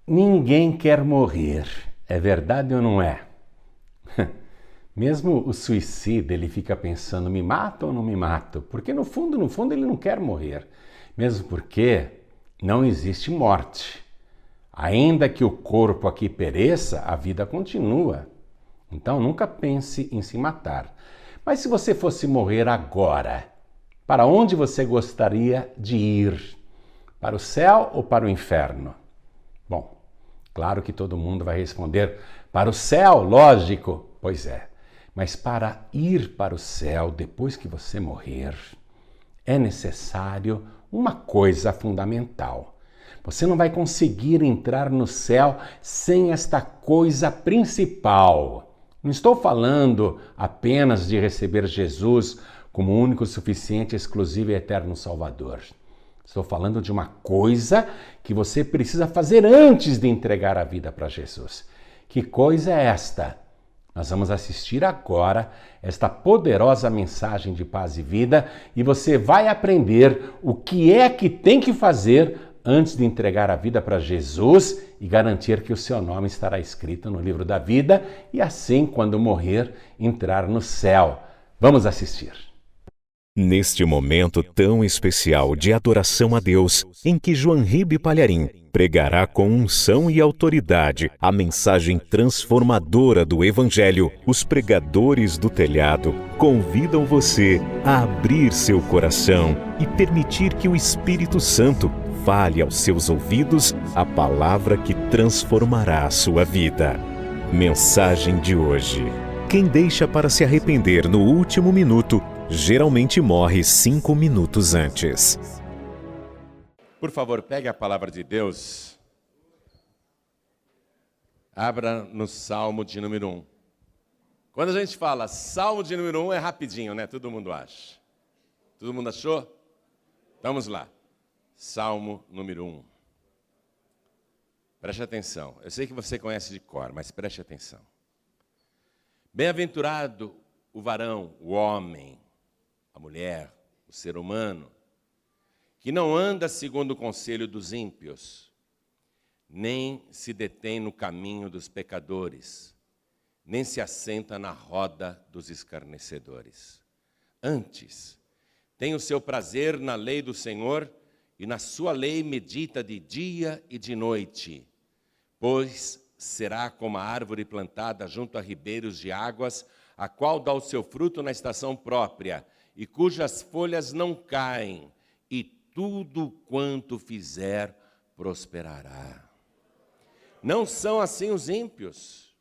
Ninguém quer morrer, é verdade ou não é? Mesmo o suicida, ele fica pensando, me mato ou não me mato? Porque no fundo, ele não quer morrer. Mesmo porque não existe morte. Ainda que o corpo aqui pereça, a vida continua. Então nunca pense em se matar. Mas se você fosse morrer agora, para onde você gostaria de ir? Para o céu ou para o inferno? Bom, claro que todo mundo vai responder para o céu, lógico. Pois é, mas para ir para o céu depois que você morrer, é necessário uma coisa fundamental. Você não vai conseguir entrar no céu sem esta coisa principal. Não estou falando apenas de receber Jesus como único, suficiente, exclusivo e eterno Salvador. Estou falando de uma coisa que você precisa fazer antes de entregar a vida para Jesus. Que coisa é esta? Nós vamos assistir agora esta poderosa mensagem de paz e vida e você vai aprender o que é que tem que fazer antes de entregar a vida para Jesus e garantir que o seu nome estará escrito no livro da vida e assim, quando morrer, entrar no céu. Vamos assistir. Neste momento tão especial de adoração a Deus, em que João Ribe Palharim pregará com unção e autoridade a mensagem transformadora do Evangelho, os pregadores do telhado convidam você a abrir seu coração e permitir que o Espírito Santo fale aos seus ouvidos a palavra que transformará a sua vida. Mensagem de hoje: quem deixa para se arrepender no último minuto geralmente morre 5 minutos antes. Por favor, pegue a palavra de Deus. Abra no Salmo de número 1. Quando a gente fala Salmo de número 1, é rapidinho, né? Todo mundo acha. Todo mundo achou? Vamos lá. Salmo número 1. Preste atenção. Eu sei que você conhece de cor, mas preste atenção. Bem-aventurado o varão, o homem, a mulher, o ser humano, que não anda segundo o conselho dos ímpios, nem se detém no caminho dos pecadores, nem se assenta na roda dos escarnecedores. Antes, tem o seu prazer na lei do Senhor, e na sua lei medita de dia e de noite, pois será como a árvore plantada junto a ribeiros de águas, a qual dá o seu fruto na estação própria, e cujas folhas não caem, e tudo quanto fizer prosperará. Não são assim os ímpios,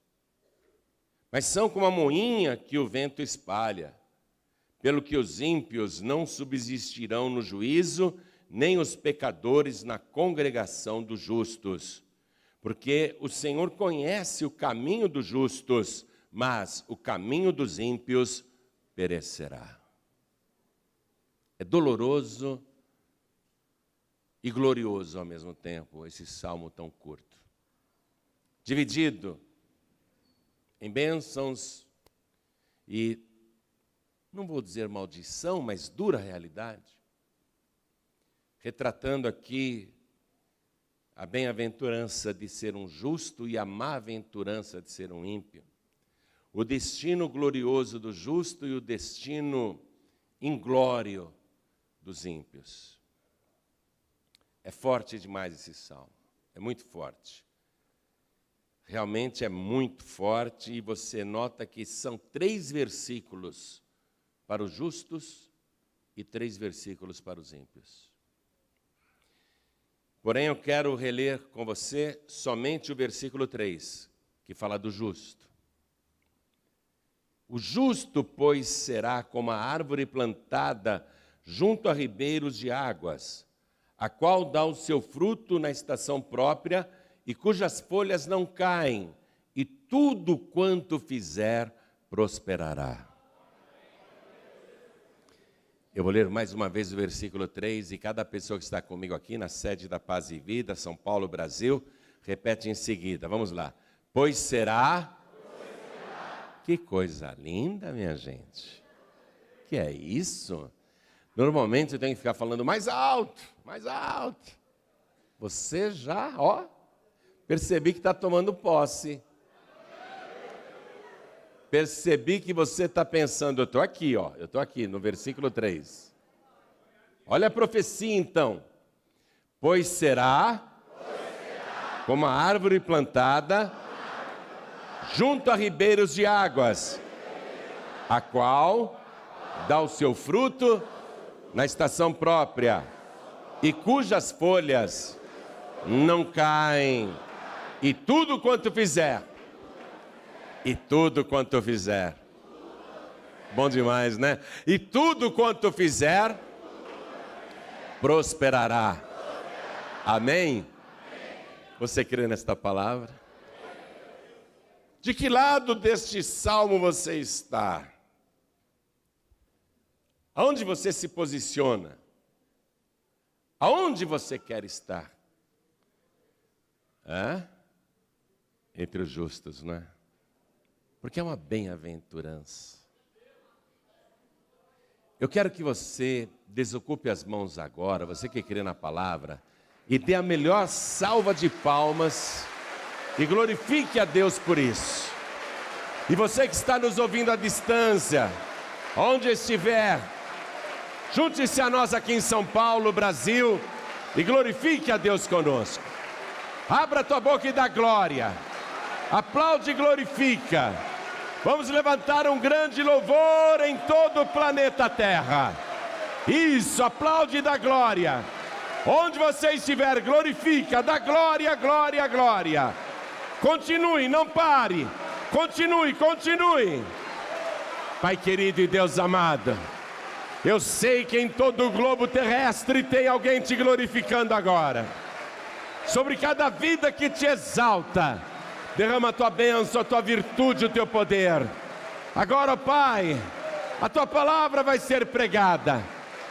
mas são como a moinha que o vento espalha. Pelo que os ímpios não subsistirão no juízo, nem os pecadores na congregação dos justos. Porque o Senhor conhece o caminho dos justos, mas o caminho dos ímpios perecerá. É doloroso e glorioso ao mesmo tempo esse salmo tão curto. Dividido em bênçãos e, não vou dizer maldição, mas dura realidade. Retratando aqui a bem-aventurança de ser um justo e a má-aventurança de ser um ímpio. O destino glorioso do justo e o destino inglório dos ímpios. É forte demais esse salmo, é muito forte. Realmente é muito forte e você nota que são 3 versículos para os justos e 3 versículos para os ímpios. Porém, eu quero reler com você somente o versículo 3, que fala do justo. O justo, pois, será como a árvore plantada junto a ribeiros de águas, a qual dá o seu fruto na estação própria e cujas folhas não caem, e tudo quanto fizer prosperará. Eu vou ler mais uma vez o versículo 3, e cada pessoa que está comigo aqui na sede da Paz e Vida, São Paulo, Brasil, repete em seguida. Vamos lá. Pois será... Que coisa linda, minha gente. Que é isso? Normalmente eu tenho que ficar falando mais alto, mais alto. Você já, Percebi que está tomando posse. Percebi que você está pensando, eu estou aqui, eu estou aqui no versículo 3. Olha a profecia então. Pois será como a árvore plantada junto a ribeiros de águas, a qual dá o seu fruto na estação própria, e cujas folhas não caem, e tudo quanto fizer, bom demais, né? E tudo quanto fizer, prosperará. Amém? Você crê nesta palavra? De que lado deste salmo você está? Aonde você se posiciona? Aonde você quer estar? Entre os justos, não é? Porque é uma bem-aventurança. Eu quero que você desocupe as mãos agora, você que crê na palavra, e dê a melhor salva de palmas e glorifique a Deus por isso. E você que está nos ouvindo à distância, onde estiver, junte-se a nós aqui em São Paulo, Brasil, e glorifique a Deus conosco. Abra a tua boca e dá glória. Aplaude e glorifica. Vamos levantar um grande louvor em todo o planeta Terra. Isso, aplaude e dá glória. Onde você estiver, glorifica, dá glória, glória, glória. Continue, não pare. Continue. Pai querido e Deus amado, eu sei que em todo o globo terrestre tem alguém te glorificando agora. Sobre cada vida que te exalta, derrama a tua bênção, a tua virtude, o teu poder. Agora, Pai, a tua palavra vai ser pregada.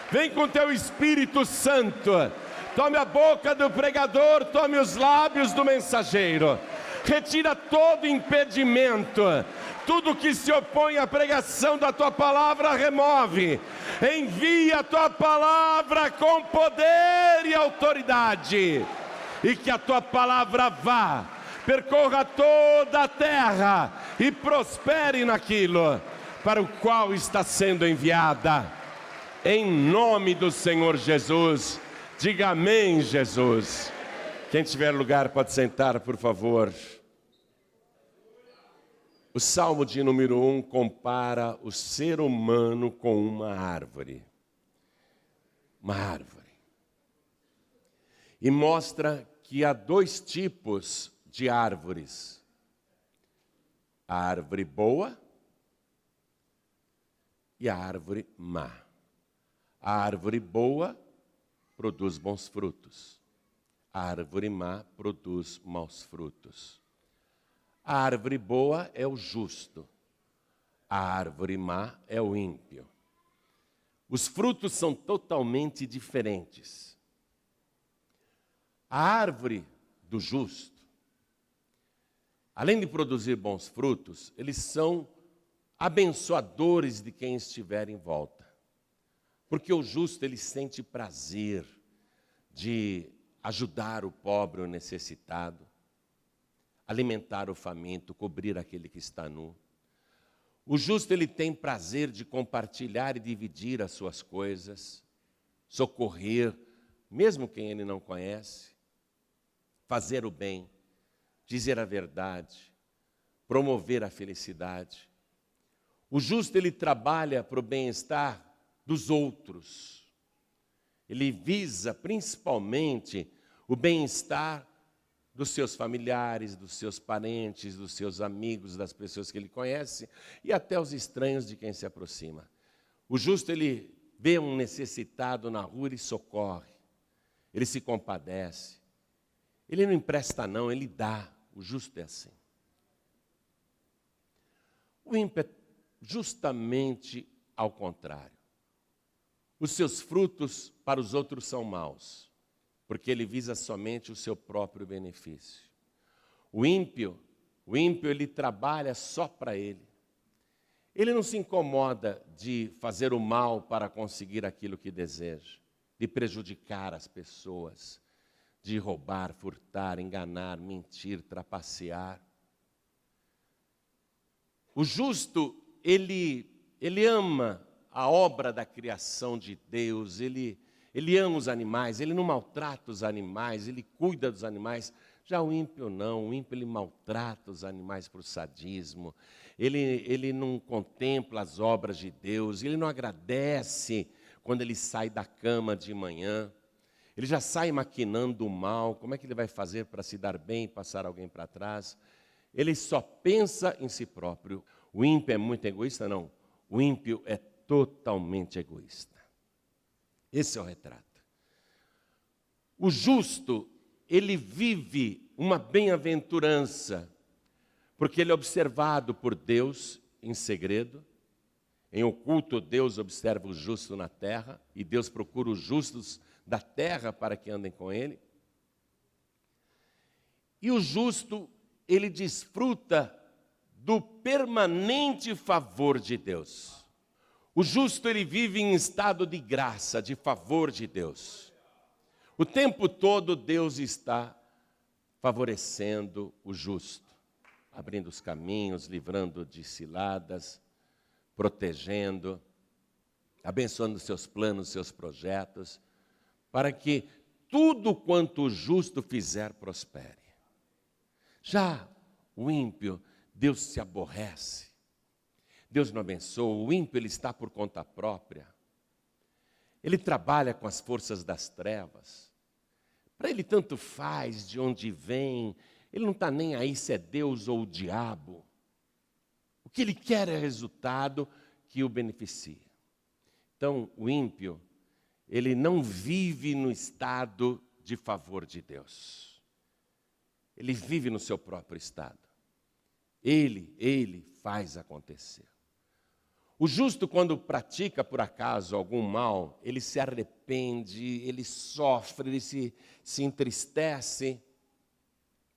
Vem com teu Espírito Santo. Tome a boca do pregador, tome os lábios do mensageiro. Retira todo impedimento. Tudo que se opõe à pregação da tua palavra, remove. Envia a tua palavra com poder e autoridade. E que a tua palavra vá, percorra toda a terra e prospere naquilo para o qual está sendo enviada. Em nome do Senhor Jesus, diga amém, Jesus. Quem tiver lugar pode sentar, por favor. O Salmo de número 1 compara o ser humano com uma árvore. Uma árvore. E mostra que há dois tipos de árvores. A árvore boa e a árvore má. A árvore boa produz bons frutos. A árvore má produz maus frutos. A árvore boa é o justo. A árvore má é o ímpio. Os frutos são totalmente diferentes. A árvore do justo, além de produzir bons frutos, eles são abençoadores de quem estiver em volta. Porque o justo, ele sente prazer de ajudar o pobre, o necessitado, alimentar o faminto, cobrir aquele que está nu. O justo, ele tem prazer de compartilhar e dividir as suas coisas, socorrer, mesmo quem ele não conhece, fazer o bem, dizer a verdade, promover a felicidade. O justo, ele trabalha para o bem-estar dos outros. Ele visa principalmente o bem-estar dos seus familiares, dos seus parentes, dos seus amigos, das pessoas que ele conhece e até os estranhos de quem se aproxima. O justo, ele vê um necessitado na rua e socorre. Ele se compadece. Ele não empresta não, ele dá. O justo é assim. O ímpio é justamente ao contrário. Os seus frutos para os outros são maus, porque ele visa somente o seu próprio benefício. O ímpio ele trabalha só para ele. Ele não se incomoda de fazer o mal para conseguir aquilo que deseja, de prejudicar as pessoas, de roubar, furtar, enganar, mentir, trapacear. O justo, ele ama a obra da criação de Deus, ele ama os animais, ele não maltrata os animais, ele cuida dos animais. Já o ímpio não, o ímpio ele maltrata os animais para o sadismo, ele não contempla as obras de Deus, ele não agradece quando ele sai da cama de manhã, ele já sai maquinando o mal, como é que ele vai fazer para se dar bem e passar alguém para trás? Ele só pensa em si próprio. O ímpio é muito egoísta? Não, o ímpio é totalmente egoísta. Esse é o retrato. O justo, ele vive uma bem-aventurança, porque ele é observado por Deus em segredo. Em oculto, Deus observa o justo na terra, e Deus procura os justos da terra para que andem com ele. E o justo, ele desfruta do permanente favor de Deus. O justo, ele vive em estado de graça, de favor de Deus. O tempo todo Deus está favorecendo o justo, abrindo os caminhos, livrando de ciladas, protegendo, abençoando seus planos, seus projetos, para que tudo quanto o justo fizer prospere. Já o ímpio, Deus se aborrece, Deus não abençoa, o ímpio ele está por conta própria, ele trabalha com as forças das trevas, para ele tanto faz de onde vem, ele não está nem aí se é Deus ou o diabo, o que ele quer é resultado que o beneficia. Então o ímpio, ele não vive no estado de favor de Deus, ele vive no seu próprio estado, ele faz acontecer. O justo, quando pratica por acaso algum mal, ele se arrepende, ele sofre, ele se entristece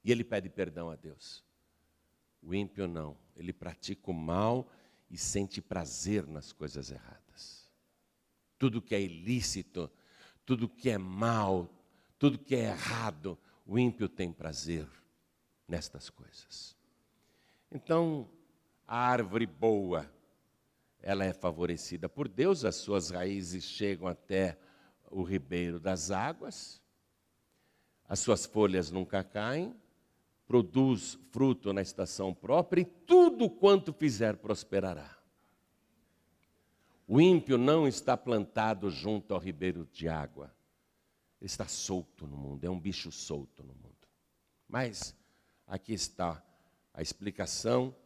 e ele pede perdão a Deus. O ímpio não, ele pratica o mal e sente prazer nas coisas erradas. Tudo que é ilícito, tudo que é mal, tudo que é errado, o ímpio tem prazer nestas coisas. Então, a árvore boa, ela é favorecida por Deus, as suas raízes chegam até o ribeiro das águas, as suas folhas nunca caem, produz fruto na estação própria e tudo quanto fizer prosperará. O ímpio não está plantado junto ao ribeiro de água, ele está solto no mundo, é um bicho solto no mundo. Mas aqui está a explicação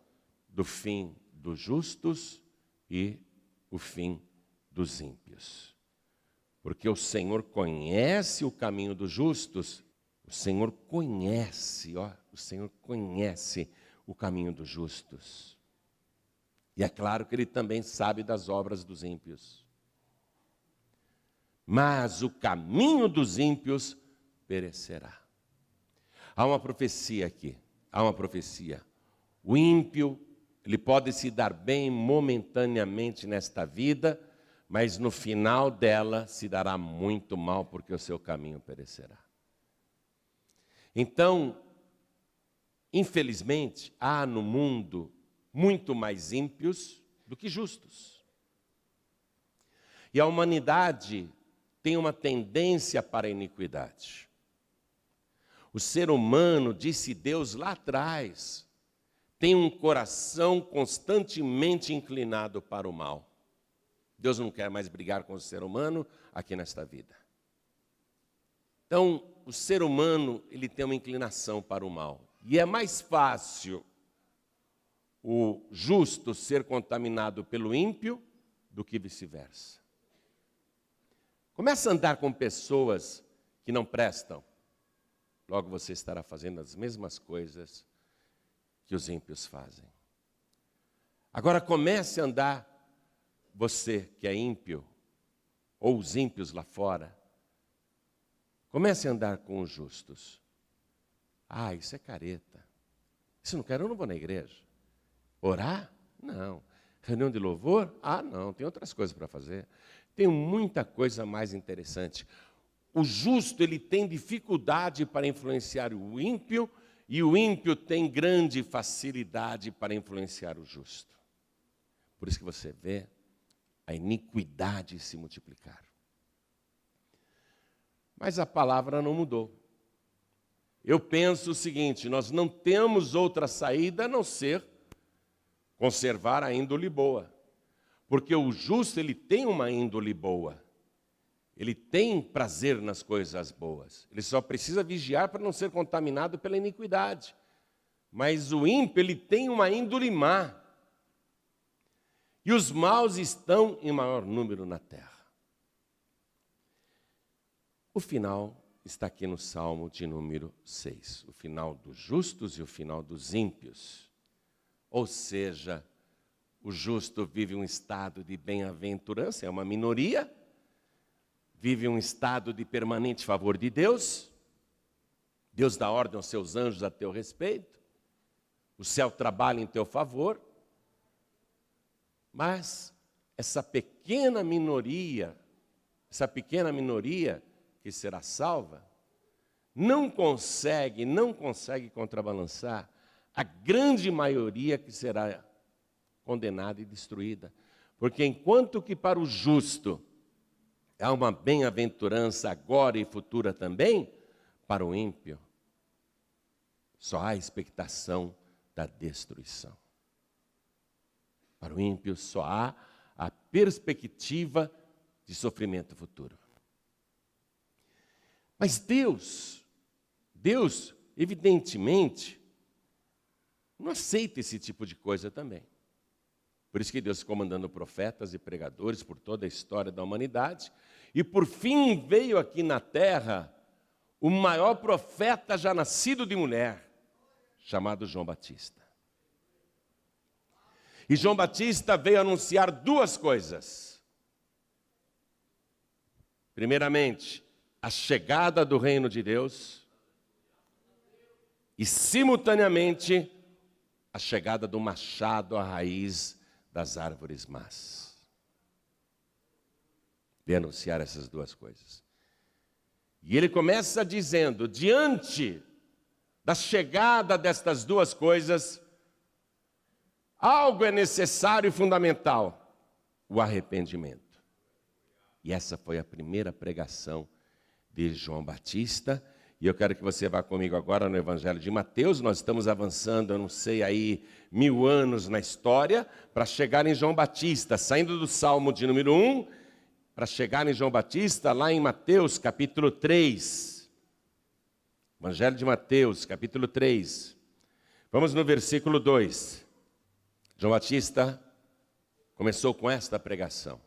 do fim dos justos e o fim dos ímpios. Porque o Senhor conhece o caminho dos justos, o Senhor conhece o caminho dos justos. E é claro que Ele também sabe das obras dos ímpios. Mas o caminho dos ímpios perecerá. Há uma profecia aqui, O ímpio, ele pode se dar bem momentaneamente nesta vida, mas no final dela se dará muito mal, porque o seu caminho perecerá. Então, infelizmente, há no mundo muito mais ímpios do que justos. E a humanidade tem uma tendência para a iniquidade. O ser humano, disse Deus lá atrás, tem um coração constantemente inclinado para o mal. Deus não quer mais brigar com o ser humano aqui nesta vida. Então, o ser humano, ele tem uma inclinação para o mal. E é mais fácil o justo ser contaminado pelo ímpio do que vice-versa. Começa a andar com pessoas que não prestam. Logo você estará fazendo as mesmas coisas que os ímpios fazem. Agora comece a andar, você que é ímpio, ou os ímpios lá fora, comece a andar com os justos. Ah, isso é careta. Se não quer, eu não vou na igreja. Orar? Não. Reunião de louvor? Ah, não, tem outras coisas para fazer. Tem muita coisa mais interessante. o justo ele tem dificuldade para influenciar o ímpio, e o ímpio tem grande facilidade para influenciar o justo. Por isso que você vê a iniquidade se multiplicar. Mas a palavra não mudou. Eu penso o seguinte: nós não temos outra saída a não ser conservar a índole boa. Porque o justo ele tem uma índole boa. Ele tem prazer nas coisas boas. Ele só precisa vigiar para não ser contaminado pela iniquidade. Mas o ímpio ele tem uma índole má. E os maus estão em maior número na terra. O final está aqui no Salmo de número 6. O final dos justos e o final dos ímpios. Ou seja, o justo vive um estado de bem-aventurança, é uma minoria. Vive um estado de permanente favor de Deus. Deus dá ordem aos seus anjos a teu respeito. O céu trabalha em teu favor. Mas essa pequena minoria que será salva, não consegue contrabalançar a grande maioria que será condenada e destruída. Porque enquanto que para o justo há uma bem-aventurança agora e futura também, para o ímpio só há expectação da destruição. Para o ímpio só há a perspectiva de sofrimento futuro. Mas Deus, evidentemente, não aceita esse tipo de coisa também. Por isso que Deus ficou mandando profetas e pregadores por toda a história da humanidade. E por fim veio aqui na terra o maior profeta já nascido de mulher, chamado João Batista. E João Batista veio anunciar duas coisas. Primeiramente, a chegada do reino de Deus. E simultaneamente, a chegada do machado à raiz das árvores más. Veio anunciar essas duas coisas. E ele começa dizendo, diante da chegada destas duas coisas, algo é necessário e fundamental: o arrependimento. E essa foi a primeira pregação de João Batista. E eu quero que você vá comigo agora no Evangelho de Mateus. Nós estamos avançando, eu não sei aí, 1000 anos na história, para chegar em João Batista, saindo do Salmo de número 1, para chegar em João Batista, lá em Mateus, capítulo 3. Evangelho de Mateus, capítulo 3. Vamos no versículo 2. João Batista começou com esta pregação.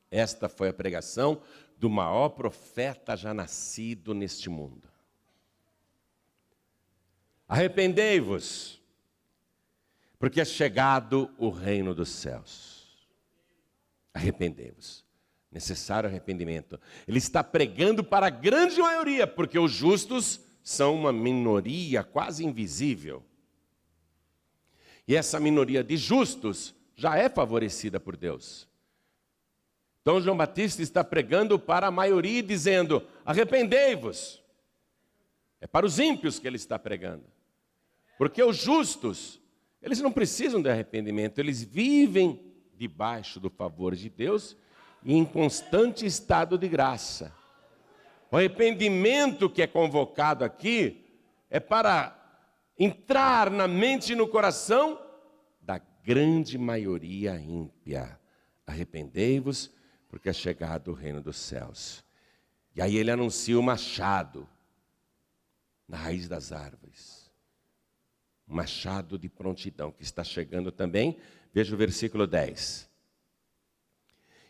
Esta foi a pregação do maior profeta já nascido neste mundo. Arrependei-vos, porque é chegado o reino dos céus. Arrependei-vos. Necessário arrependimento. Ele está pregando para a grande maioria, porque os justos são uma minoria quase invisível. E essa minoria de justos já é favorecida por Deus. Então João Batista está pregando para a maioria, dizendo: arrependei-vos. É para os ímpios que ele está pregando. Porque os justos, eles não precisam de arrependimento, eles vivem debaixo do favor de Deus e em constante estado de graça. O arrependimento que é convocado aqui é para entrar na mente e no coração da grande maioria ímpia. Arrependei-vos, porque é chegado o reino dos céus. E aí ele anuncia o machado na raiz das árvores. Um machado de prontidão que está chegando também. Veja o versículo 10.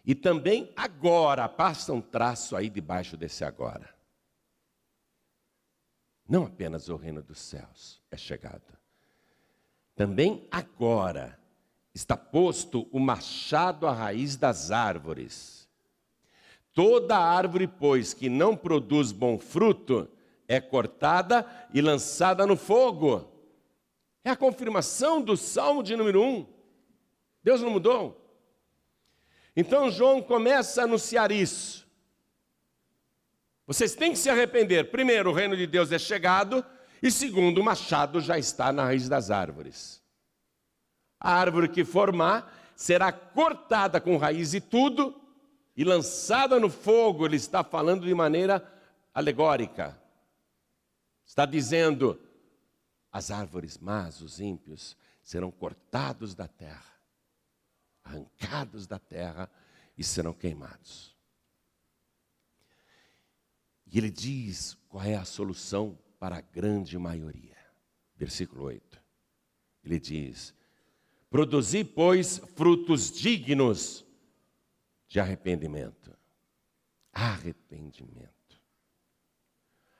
E também agora, passa um traço aí debaixo desse agora. Não apenas o reino dos céus é chegado. Também agora está posto o machado à raiz das árvores. Toda árvore, pois, que não produz bom fruto, é cortada e lançada no fogo. É a confirmação do Salmo de número 1. Deus não mudou. Então João começa a anunciar isso. Vocês têm que se arrepender. Primeiro, o reino de Deus é chegado. E segundo, o machado já está na raiz das árvores. A árvore que formar será cortada com raiz e tudo e lançada no fogo. Ele está falando de maneira alegórica. Está dizendo, as árvores más, os ímpios, serão cortados da terra, arrancados da terra e serão queimados. E ele diz qual é a solução para a grande maioria. Versículo 8. Ele diz, produzi, pois, frutos dignos de arrependimento. Arrependimento.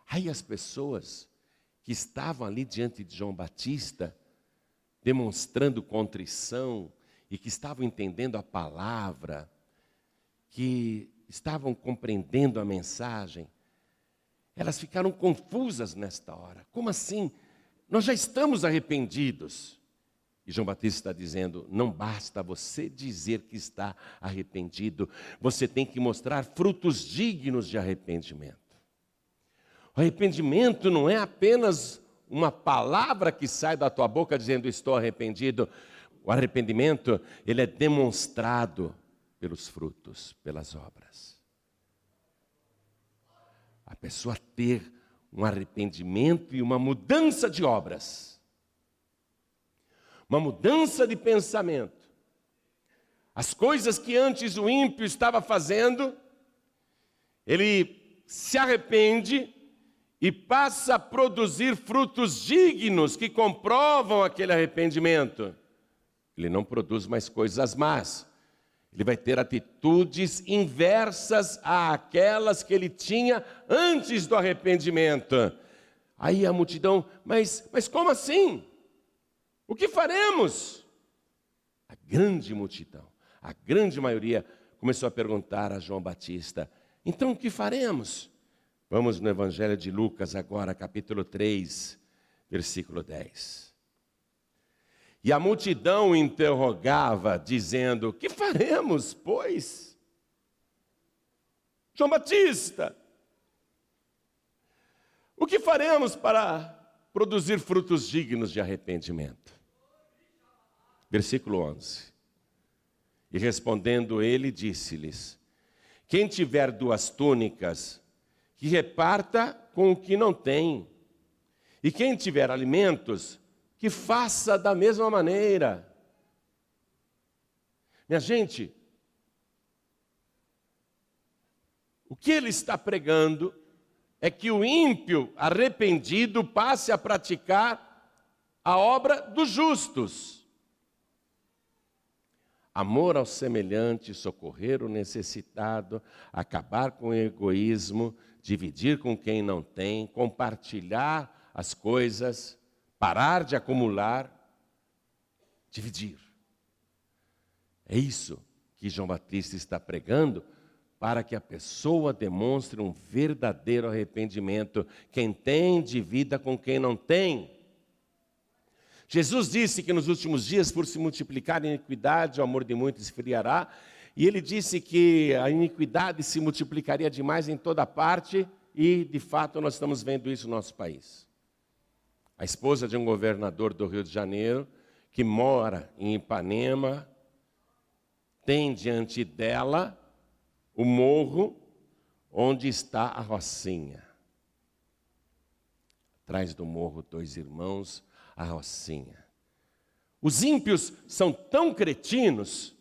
Aí as pessoas que estavam ali diante de João Batista, demonstrando contrição, e que estavam entendendo a palavra, que estavam compreendendo a mensagem, elas ficaram confusas nesta hora. Como assim? Nós já estamos arrependidos. E João Batista está dizendo, não basta você dizer que está arrependido, você tem que mostrar frutos dignos de arrependimento. O arrependimento não é apenas uma palavra que sai da tua boca dizendo estou arrependido. O arrependimento, ele é demonstrado pelos frutos, pelas obras. A pessoa ter um arrependimento e uma mudança de obras. Uma mudança de pensamento. As coisas que antes o ímpio estava fazendo, ele se arrepende e passa a produzir frutos dignos que comprovam aquele arrependimento. Ele não produz mais coisas más. Ele vai ter atitudes inversas àquelas que ele tinha antes do arrependimento. Aí a multidão, mas como assim? O que faremos? A grande multidão, a grande maioria começou a perguntar a João Batista, então o que faremos? Vamos no Evangelho de Lucas agora, capítulo 3, versículo 10. E a multidão interrogava, dizendo, que faremos, pois? João Batista, o que faremos para produzir frutos dignos de arrependimento? Versículo 11. E respondendo ele, disse-lhes, quem tiver 2 túnicas, que reparta com o que não tem. E quem tiver alimentos, que faça da mesma maneira. Minha gente, o que ele está pregando é que o ímpio arrependido passe a praticar a obra dos justos. Amor ao semelhante, socorrer o necessitado, acabar com o egoísmo, dividir com quem não tem, compartilhar as coisas, parar de acumular, dividir. É isso que João Batista está pregando para que a pessoa demonstre um verdadeiro arrependimento. Quem tem, divida com quem não tem. Jesus disse que nos últimos dias, por se multiplicar a iniquidade, o amor de muitos esfriará. E ele disse que a iniquidade se multiplicaria demais em toda parte. E, de fato, nós estamos vendo isso no nosso país. A esposa de um governador do Rio de Janeiro, que mora em Ipanema, tem diante dela o morro onde está a Rocinha. Atrás do morro, 2 irmãos, a Rocinha. Os ímpios são tão cretinos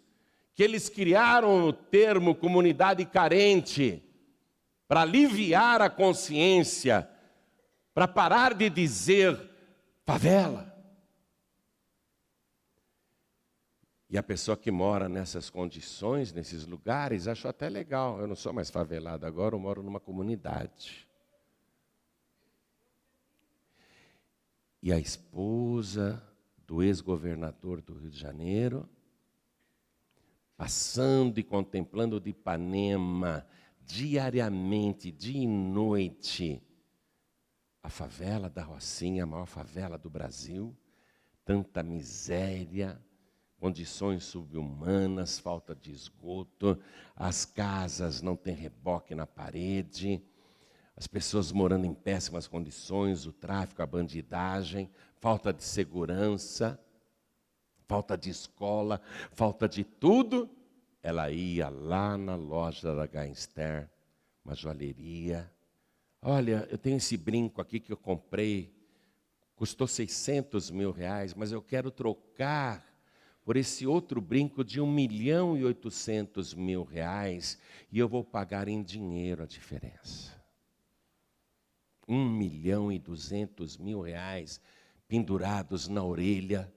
que eles criaram o termo comunidade carente para aliviar a consciência, para parar de dizer favela. E a pessoa que mora nessas condições, nesses lugares, acha até legal. Eu não sou mais favelado agora, eu moro numa comunidade. E a esposa do ex-governador do Rio de Janeiro, passando e contemplando de Ipanema, diariamente, dia e noite, a favela da Rocinha, a maior favela do Brasil, tanta miséria, condições subhumanas, falta de esgoto, as casas não têm reboque na parede, as pessoas morando em péssimas condições, o tráfico, a bandidagem, falta de segurança, falta de escola, falta de tudo. Ela ia lá na loja da Gainster, uma joalheria. Olha, eu tenho esse brinco aqui que eu comprei, custou 600 mil reais, mas eu quero trocar por esse outro brinco de 1.800.000 reais e eu vou pagar em dinheiro a diferença. 1.200.000 reais pendurados na orelha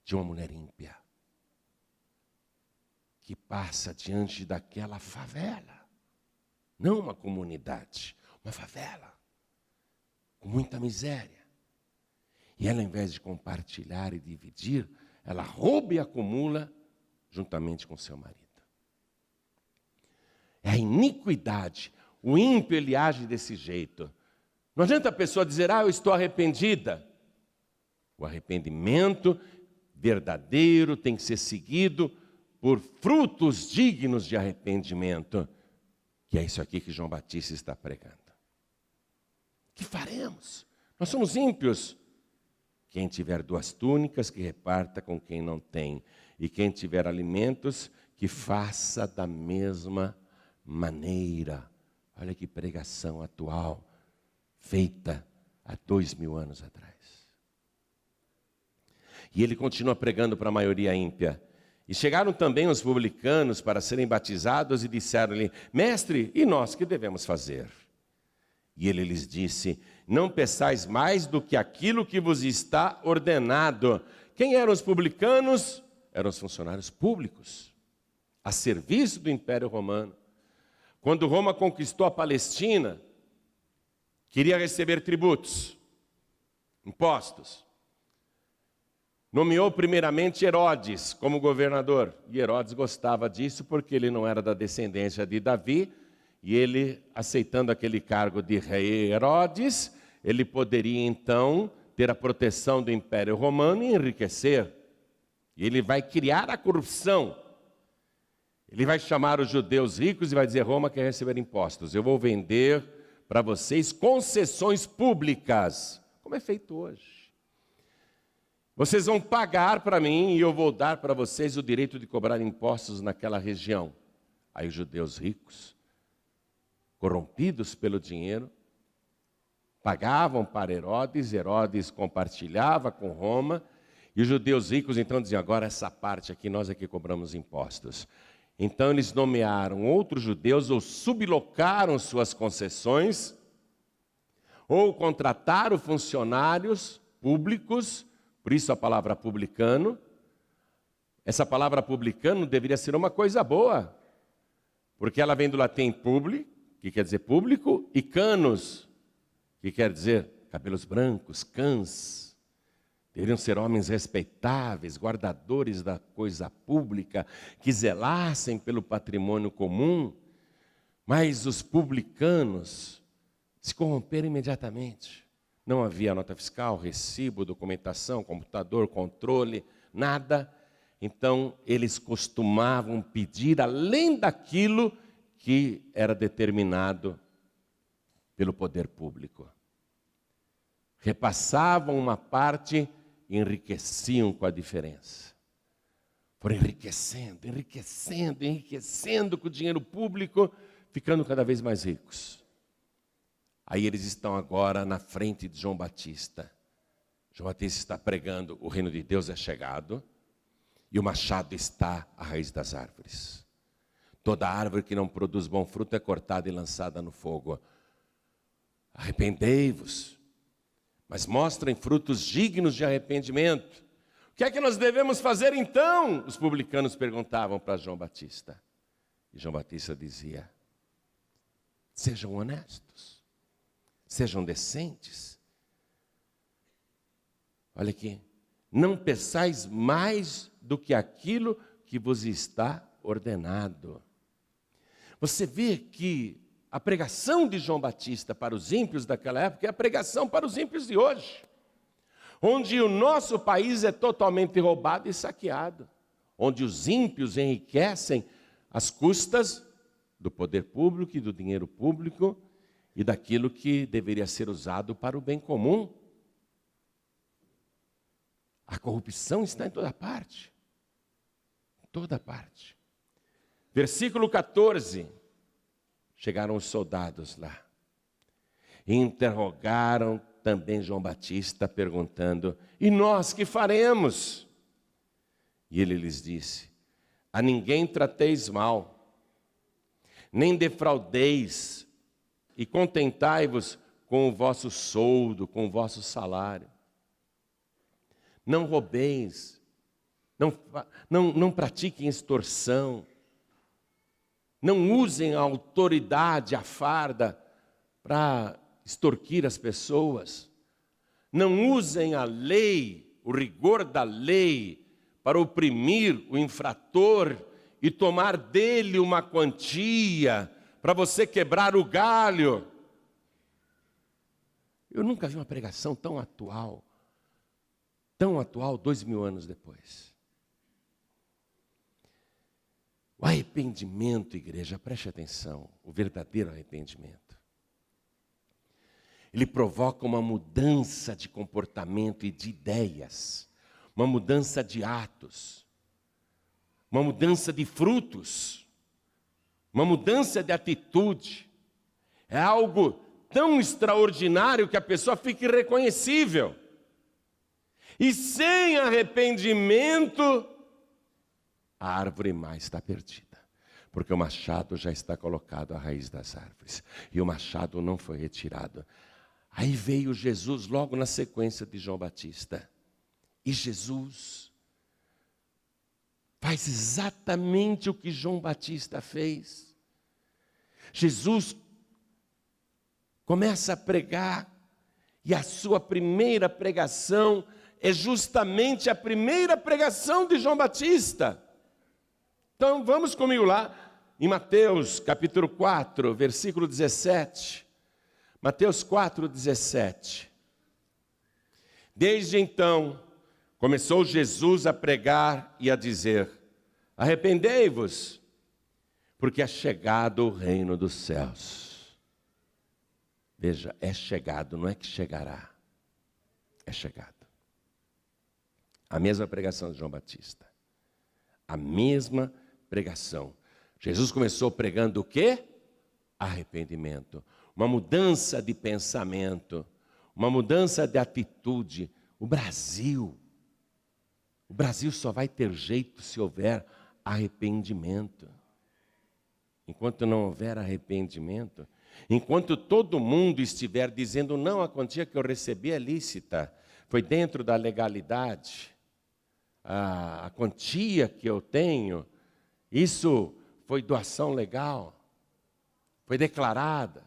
de uma mulher ímpia que passa diante daquela favela, não uma comunidade, uma favela com muita miséria. E ela, ao invés de compartilhar e dividir, ela rouba e acumula juntamente com seu marido. É a iniquidade. O ímpio, ele age desse jeito. Não adianta a pessoa dizer, eu estou arrependida. O arrependimento verdadeiro tem que ser seguido por frutos dignos de arrependimento. Que é isso aqui que João Batista está pregando. O que faremos? Nós somos ímpios. Quem tiver 2 túnicas, que reparta com quem não tem. E quem tiver alimentos, que faça da mesma maneira. Olha que pregação atual, feita há 2000 anos atrás. E ele continua pregando para a maioria ímpia. E chegaram também os publicanos para serem batizados e disseram-lhe, mestre, e nós que devemos fazer? E ele lhes disse, não peçais mais do que aquilo que vos está ordenado. Quem eram os publicanos? Eram os funcionários públicos, a serviço do Império Romano. Quando Roma conquistou a Palestina, queria receber tributos, impostos. Nomeou primeiramente Herodes como governador. E Herodes gostava disso porque ele não era da descendência de Davi. E ele, aceitando aquele cargo de rei Herodes, ele poderia então ter a proteção do Império Romano e enriquecer. E ele vai criar a corrupção. Ele vai chamar os judeus ricos e vai dizer, Roma quer receber impostos. Eu vou vender para vocês concessões públicas, como é feito hoje. Vocês vão pagar para mim e eu vou dar para vocês o direito de cobrar impostos naquela região. Aí os judeus ricos, corrompidos pelo dinheiro, pagavam para Herodes, Herodes compartilhava com Roma, e os judeus ricos então diziam, agora essa parte aqui nós é que cobramos impostos. Então eles nomearam outros judeus ou sublocaram suas concessões, ou contrataram funcionários públicos, por isso a palavra publicano. Essa palavra publicano deveria ser uma coisa boa, porque ela vem do latim publi, que quer dizer público, e canos, que quer dizer cabelos brancos, cãs. Deveriam ser homens respeitáveis, guardadores da coisa pública, que zelassem pelo patrimônio comum. Mas os publicanos se corromperam imediatamente. Não havia nota fiscal, recibo, documentação, computador, controle, nada. Então, eles costumavam pedir além daquilo que era determinado pelo poder público. Repassavam uma parte e enriqueciam com a diferença. Foram enriquecendo, enriquecendo, enriquecendo com o dinheiro público, ficando cada vez mais ricos. Aí eles estão agora na frente de João Batista. João Batista está pregando, o reino de Deus é chegado, e o machado está à raiz das árvores. Toda árvore que não produz bom fruto é cortada e lançada no fogo. Arrependei-vos, mas mostrem frutos dignos de arrependimento. O que é que nós devemos fazer então? Os publicanos perguntavam para João Batista. E João Batista dizia, sejam honestos, sejam decentes. Olha aqui, não peçais mais do que aquilo que vos está ordenado. Você vê que a pregação de João Batista para os ímpios daquela época é a pregação para os ímpios de hoje, onde o nosso país é totalmente roubado e saqueado, onde os ímpios enriquecem às custas do poder público e do dinheiro público, e daquilo que deveria ser usado para o bem comum. A corrupção está em toda parte. Em toda parte. Versículo 14. Chegaram os soldados lá. E interrogaram também João Batista, perguntando: e nós que faremos? E ele lhes disse: a ninguém trateis mal, nem defraudeis, e contentai-vos com o vosso soldo, com o vosso salário. Não roubeis, não pratiquem extorsão, não usem a autoridade, a farda, para extorquir as pessoas. Não usem a lei, o rigor da lei, para oprimir o infrator e tomar dele uma quantia para você quebrar o galho. Eu nunca vi uma pregação tão atual 2000 anos depois. O arrependimento, igreja, preste atenção, o verdadeiro arrependimento. Ele provoca uma mudança de comportamento e de ideias, uma mudança de atos, uma mudança de frutos, uma mudança de atitude. É algo tão extraordinário que a pessoa fica irreconhecível. E sem arrependimento, a árvore mais está perdida. Porque o machado já está colocado à raiz das árvores. E o machado não foi retirado. Aí veio Jesus logo na sequência de João Batista. E Jesus faz exatamente o que João Batista fez. Jesus começa a pregar. E a sua primeira pregação é justamente a primeira pregação de João Batista. Então vamos comigo lá em Mateus capítulo 4, versículo 17. Mateus 4, 17. Desde então, começou Jesus a pregar e a dizer: arrependei-vos, porque é chegado o reino dos céus. Veja, é chegado, não é que chegará. É chegado. A mesma pregação de João Batista. A mesma pregação. Jesus começou pregando o quê? Arrependimento. Uma mudança de pensamento. Uma mudança de atitude. O Brasil só vai ter jeito se houver arrependimento. Enquanto não houver arrependimento, enquanto todo mundo estiver dizendo: não, a quantia que eu recebi é lícita, foi dentro da legalidade, a quantia que eu tenho, isso foi doação legal, foi declarada.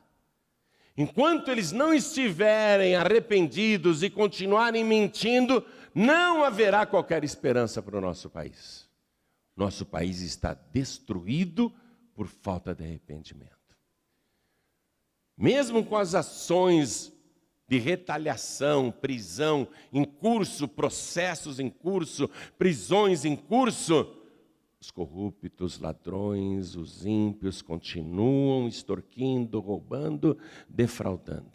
Enquanto eles não estiverem arrependidos e continuarem mentindo, não haverá qualquer esperança para o nosso país. Nosso país está destruído por falta de arrependimento. Mesmo com as ações de retaliação, prisão em curso, processos em curso, prisões em curso, os corruptos, ladrões, os ímpios continuam extorquindo, roubando, defraudando.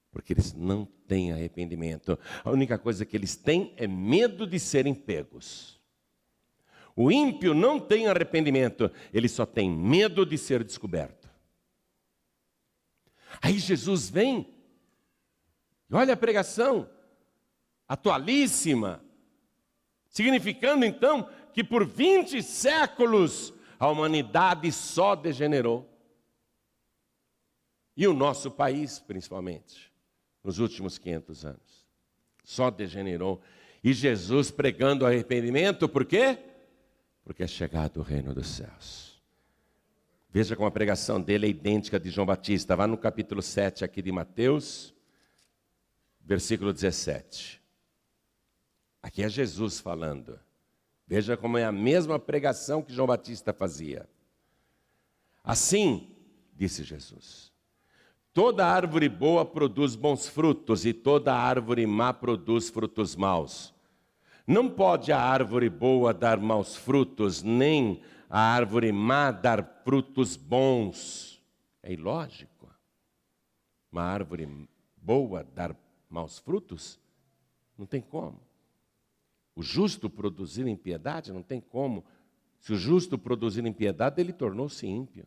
Porque eles não têm arrependimento. A única coisa que eles têm é medo de serem pegos. O ímpio não tem arrependimento, ele só tem medo de ser descoberto. Aí Jesus vem, e olha a pregação, atualíssima, significando então que por 20 séculos a humanidade só degenerou. E o nosso país, principalmente, nos últimos 500 anos, só degenerou. E Jesus pregando arrependimento, por quê? Porque é chegado o reino dos céus. Veja como a pregação dele é idêntica à de João Batista. Vá no capítulo 7 aqui de Mateus, versículo 17. Aqui é Jesus falando. Veja como é a mesma pregação que João Batista fazia. Assim, disse Jesus, toda árvore boa produz bons frutos e toda árvore má produz frutos maus. Não pode a árvore boa dar maus frutos, nem a árvore má dar frutos bons. É ilógico. uma árvore boa dar maus frutos? Não tem como. O justo produzir impiedade? Não tem como. Se o justo produzir impiedade, ele tornou-se ímpio.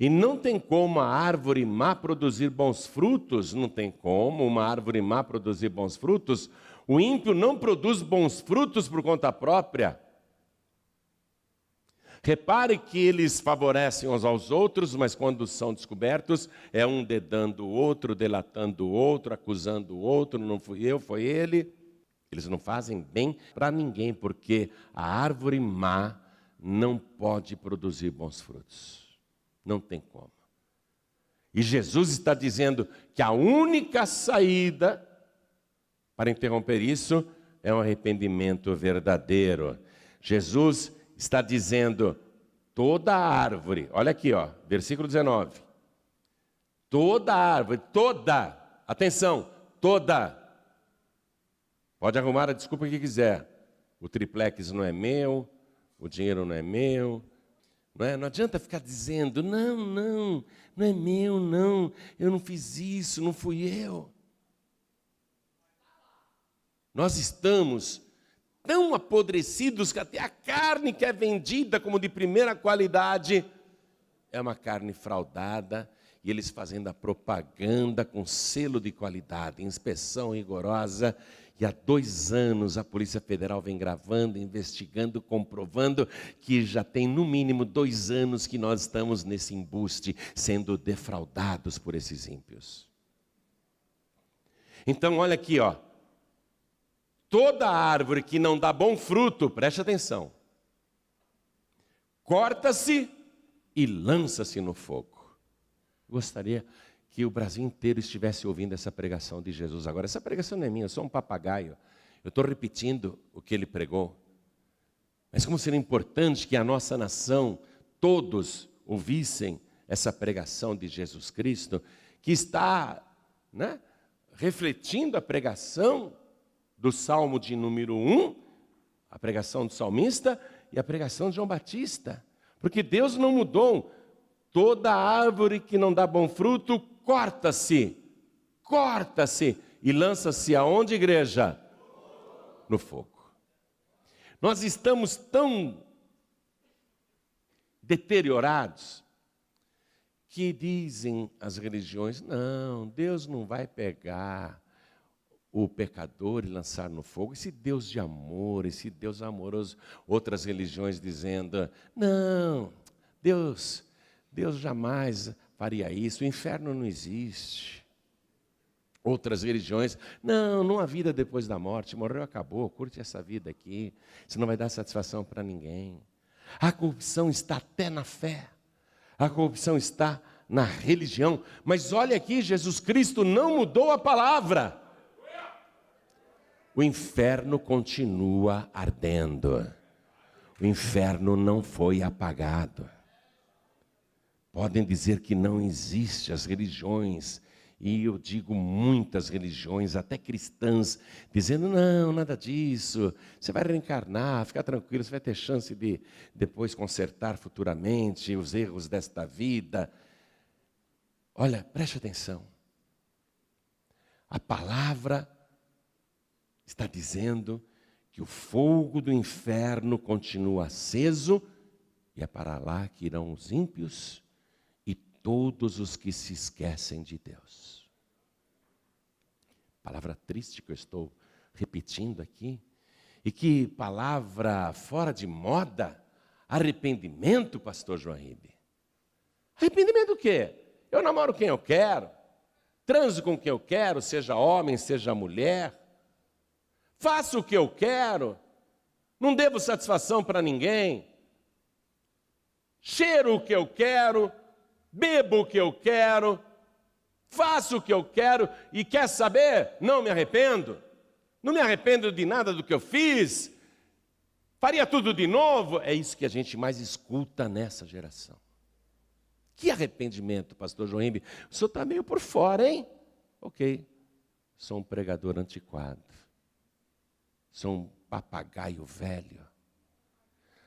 E não tem como a árvore má produzir bons frutos, não tem como uma árvore má produzir bons frutos. O ímpio não produz bons frutos por conta própria. Repare que eles favorecem uns aos outros, mas quando são descobertos, é um dedando o outro, delatando o outro, acusando o outro, não fui eu, foi ele. Eles não fazem bem para ninguém, porque a árvore má não pode produzir bons frutos. Não tem como. E Jesus está dizendo que a única saída para interromper isso é um arrependimento verdadeiro. Jesus está dizendo, toda árvore, olha aqui, ó, versículo 19. Toda árvore, toda, atenção, toda. Pode arrumar a desculpa que quiser. O triplex não é meu, o dinheiro não é meu. Não adianta ficar dizendo, não é meu, não, eu não fiz isso, não fui eu. Nós estamos tão apodrecidos que até a carne que é vendida como de primeira qualidade é uma carne fraudada, e eles fazendo a propaganda com selo de qualidade, inspeção rigorosa. E há 2 anos a Polícia Federal vem gravando, investigando, comprovando que já tem no mínimo 2 anos que nós estamos nesse embuste, sendo defraudados por esses ímpios. Então olha aqui, ó. Toda árvore que não dá bom fruto, preste atenção, corta-se e lança-se no fogo. Gostaria que o Brasil inteiro estivesse ouvindo essa pregação de Jesus agora. Essa pregação não é minha, eu sou um papagaio. Eu estou repetindo o que ele pregou. Mas como seria importante que a nossa nação, todos ouvissem essa pregação de Jesus Cristo, que está, refletindo a pregação do Salmo de número 1, a pregação do salmista e a pregação de João Batista. Porque Deus não mudou. Toda árvore que não dá bom fruto, corta-se e lança-se aonde, igreja? No fogo. Nós estamos tão deteriorados que dizem as religiões, não, Deus não vai pegar o pecador e lançar no fogo. Esse Deus de amor, esse Deus amoroso. Outras religiões dizendo, não, Deus jamais faria isso, o inferno não existe. Outras religiões, não há vida depois da morte, morreu, acabou, curte essa vida aqui, isso não vai dar satisfação para ninguém. A corrupção está até na fé, a corrupção está na religião, mas olha aqui, Jesus Cristo não mudou a palavra. O inferno continua ardendo, o inferno não foi apagado. Podem dizer que não existe as religiões, e eu digo muitas religiões, até cristãs, dizendo, não, nada disso, você vai reencarnar, fica tranquilo, você vai ter chance de depois consertar futuramente os erros desta vida. Olha, preste atenção, a palavra está dizendo que o fogo do inferno continua aceso, e é para lá que irão os ímpios, todos os que se esquecem de Deus. Palavra triste que eu estou repetindo aqui. E que palavra fora de moda. Arrependimento, pastor João Ribe. Arrependimento do quê? Eu namoro quem eu quero. Transo com quem eu quero, seja homem, seja mulher. Faço o que eu quero. Não devo satisfação para ninguém. Cheiro o que eu quero. Bebo o que eu quero, faço o que eu quero e quer saber? Não me arrependo. Não me arrependo de nada do que eu fiz. Faria tudo de novo. É isso que a gente mais escuta nessa geração. Que arrependimento, pastor João Ribe? O senhor está meio por fora, hein? Ok, sou um pregador antiquado. Sou um papagaio velho.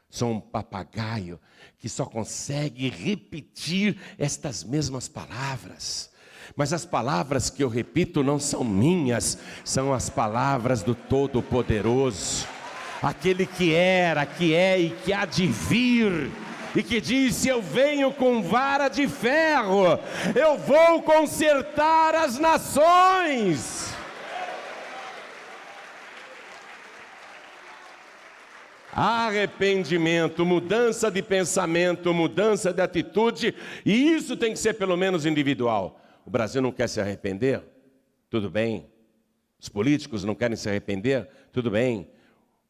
Sou um papagaio que só consegue repetir estas mesmas palavras. Mas as palavras que eu repito não são minhas, são as palavras do Todo-Poderoso, aquele que era, que é e que há de vir, e que disse: eu venho com vara de ferro, eu vou consertar as nações. Arrependimento, mudança de pensamento, mudança de atitude, e isso tem que ser pelo menos individual. O Brasil não quer se arrepender? Tudo bem. Os políticos não querem se arrepender? Tudo bem.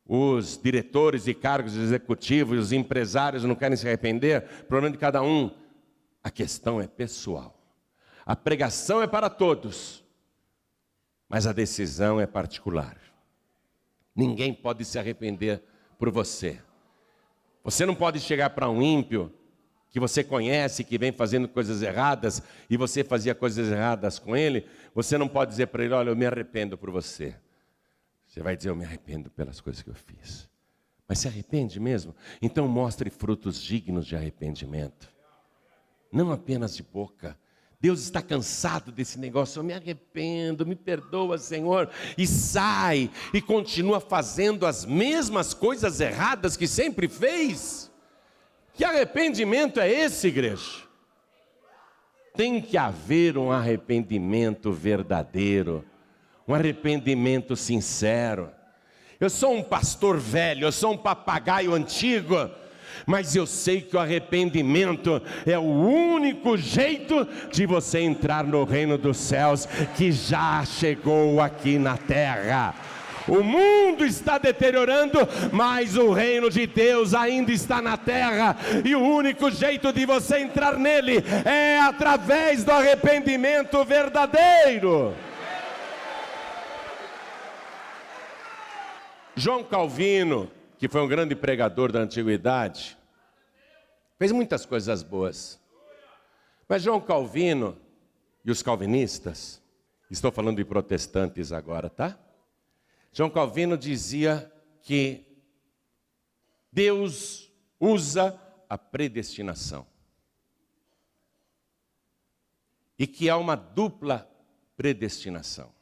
Os diretores de cargos executivos, os empresários não querem se arrepender? Problema de cada um. A questão é pessoal. A pregação é para todos, mas a decisão é particular. Ninguém pode se arrepender por você. Você não pode chegar para um ímpio que você conhece, que vem fazendo coisas erradas, e você fazia coisas erradas com ele. Você não pode dizer para ele: olha, eu me arrependo por você. Você vai dizer: eu me arrependo pelas coisas que eu fiz. Mas se arrepende mesmo? Então mostre frutos dignos de arrependimento, não apenas de boca. Deus está cansado desse negócio: eu me arrependo, me perdoa, Senhor, e sai, e continua fazendo as mesmas coisas erradas que sempre fez. Que arrependimento é esse, igreja? Tem que haver um arrependimento verdadeiro, um arrependimento sincero. Eu sou um pastor velho, eu sou um papagaio antigo, mas eu sei que o arrependimento é o único jeito de você entrar no reino dos céus, que já chegou aqui na terra. O mundo está deteriorando, mas o reino de Deus ainda está na terra, e o único jeito de você entrar nele é através do arrependimento verdadeiro. João Calvino, que foi um grande pregador da antiguidade, fez muitas coisas boas. Mas João Calvino e os calvinistas, estou falando de protestantes agora, tá? João Calvino dizia que Deus usa a predestinação, e que há uma dupla predestinação,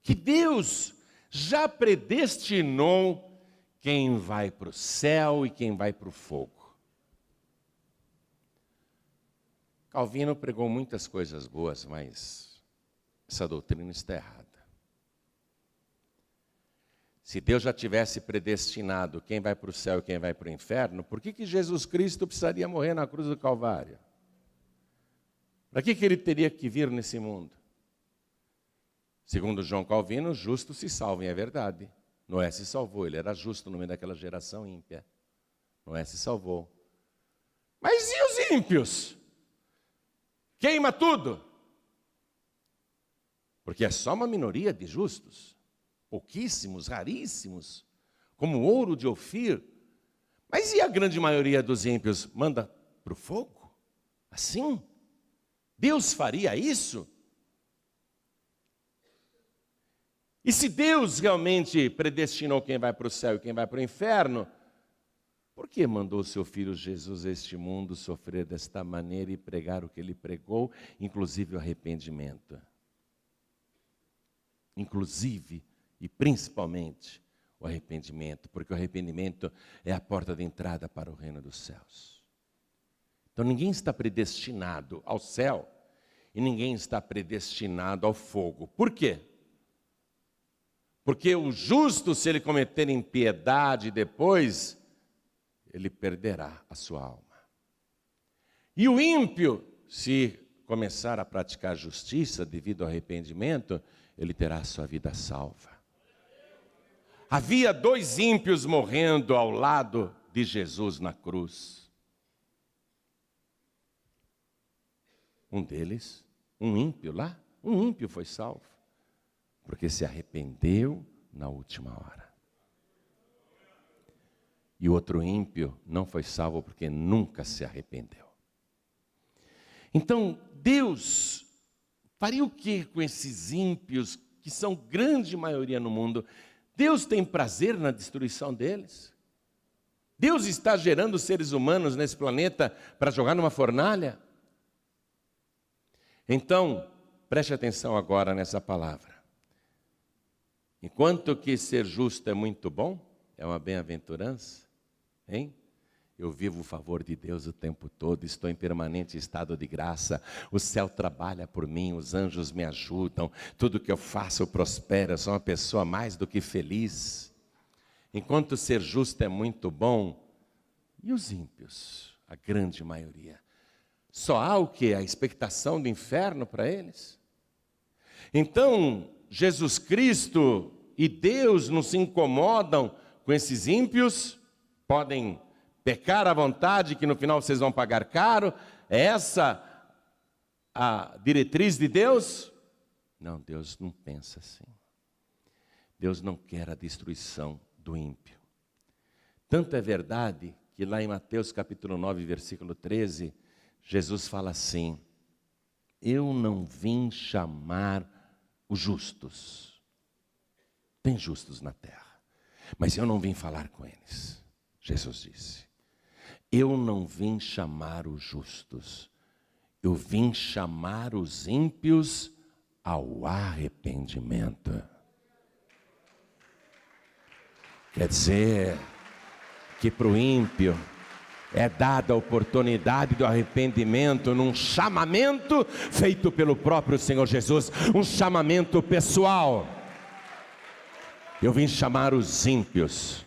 que Deus já predestinou quem vai para o céu e quem vai para o fogo. Calvino pregou muitas coisas boas, mas essa doutrina está errada. Se Deus já tivesse predestinado quem vai para o céu e quem vai para o inferno, por que Jesus Cristo precisaria morrer na cruz do Calvário? Para que ele teria que vir nesse mundo? Segundo João Calvino, justo se salva, e é verdade. Noé se salvou, ele era justo no meio daquela geração ímpia. Noé se salvou. Mas e os ímpios? Queima tudo. Porque é só uma minoria de justos. Pouquíssimos, raríssimos, como o ouro de Ofir. Mas e a grande maioria dos ímpios? Manda para o fogo? Assim? Deus faria isso? E se Deus realmente predestinou quem vai para o céu e quem vai para o inferno, por que mandou o seu Filho Jesus a este mundo sofrer desta maneira e pregar o que ele pregou, inclusive o arrependimento? Inclusive e principalmente o arrependimento, porque o arrependimento é a porta de entrada para o reino dos céus. Então ninguém está predestinado ao céu e ninguém está predestinado ao fogo. Por quê? Porque o justo, se ele cometer impiedade depois, ele perderá a sua alma. E o ímpio, se começar a praticar justiça devido ao arrependimento, ele terá a sua vida salva. Havia 2 ímpios morrendo ao lado de Jesus na cruz. Um deles, um ímpio lá, um ímpio foi salvo, porque se arrependeu na última hora. E o outro ímpio não foi salvo porque nunca se arrependeu. Então, Deus faria o que com esses ímpios, que são grande maioria no mundo? Deus tem prazer na destruição deles? Deus está gerando seres humanos nesse planeta para jogar numa fornalha? Então, preste atenção agora nessa palavra. Enquanto que ser justo é muito bom, é uma bem-aventurança, hein? Eu vivo o favor de Deus o tempo todo, estou em permanente estado de graça, o céu trabalha por mim, os anjos me ajudam, tudo que eu faço prospera, eu sou uma pessoa mais do que feliz. Enquanto ser justo é muito bom, e os ímpios, a grande maioria? Só há o quê? A expectação do inferno para eles? Então, Jesus Cristo e Deus não se incomodam com esses ímpios? Podem pecar à vontade, que no final vocês vão pagar caro? É essa a diretriz de Deus? Não, Deus não pensa assim. Deus não quer a destruição do ímpio. Tanto é verdade que lá em Mateus capítulo 9, versículo 13, Jesus fala assim: eu não vim chamar os justos. Tem justos na terra, mas eu não vim falar com eles. Jesus disse: eu não vim chamar os justos, eu vim chamar os ímpios ao arrependimento. Quer dizer que para o ímpio é dada a oportunidade do arrependimento num chamamento feito pelo próprio Senhor Jesus, um chamamento pessoal. Eu vim chamar os ímpios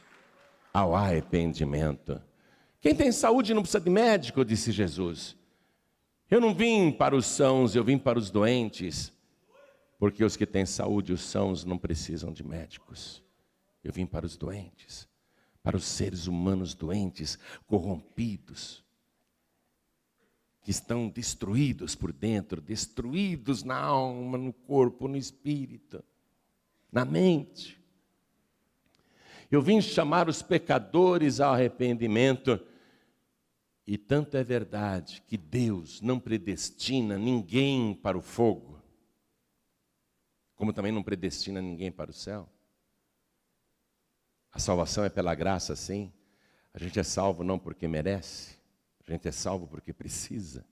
ao arrependimento. Quem tem saúde não precisa de médico, disse Jesus. Eu não vim para os sãos, eu vim para os doentes, porque os que têm saúde, os sãos, não precisam de médicos. Eu vim para os doentes, para os seres humanos doentes, corrompidos, que estão destruídos por dentro, destruídos na alma, no corpo, no espírito, na mente. Eu vim chamar os pecadores ao arrependimento. E tanto é verdade que Deus não predestina ninguém para o fogo, como também não predestina ninguém para o céu. A salvação é pela graça, sim. A gente é salvo não porque merece, a gente é salvo porque precisa.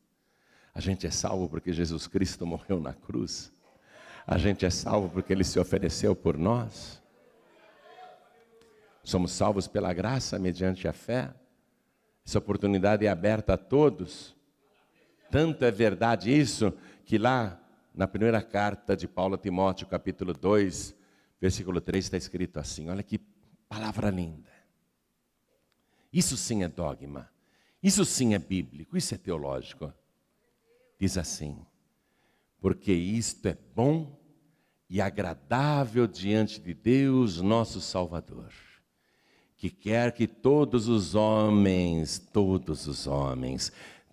A gente é salvo porque Jesus Cristo morreu na cruz. A gente é salvo porque Ele se ofereceu por nós. Somos salvos pela graça mediante a fé. Essa oportunidade é aberta a todos. Tanto é verdade isso, que lá na primeira carta de Paulo a Timóteo, capítulo 2, versículo 3, está escrito assim, olha que palavra linda. Isso sim é dogma, isso sim é bíblico, isso é teológico. Diz assim: porque isto é bom e agradável diante de Deus, nosso Salvador, que quer que todos os homens,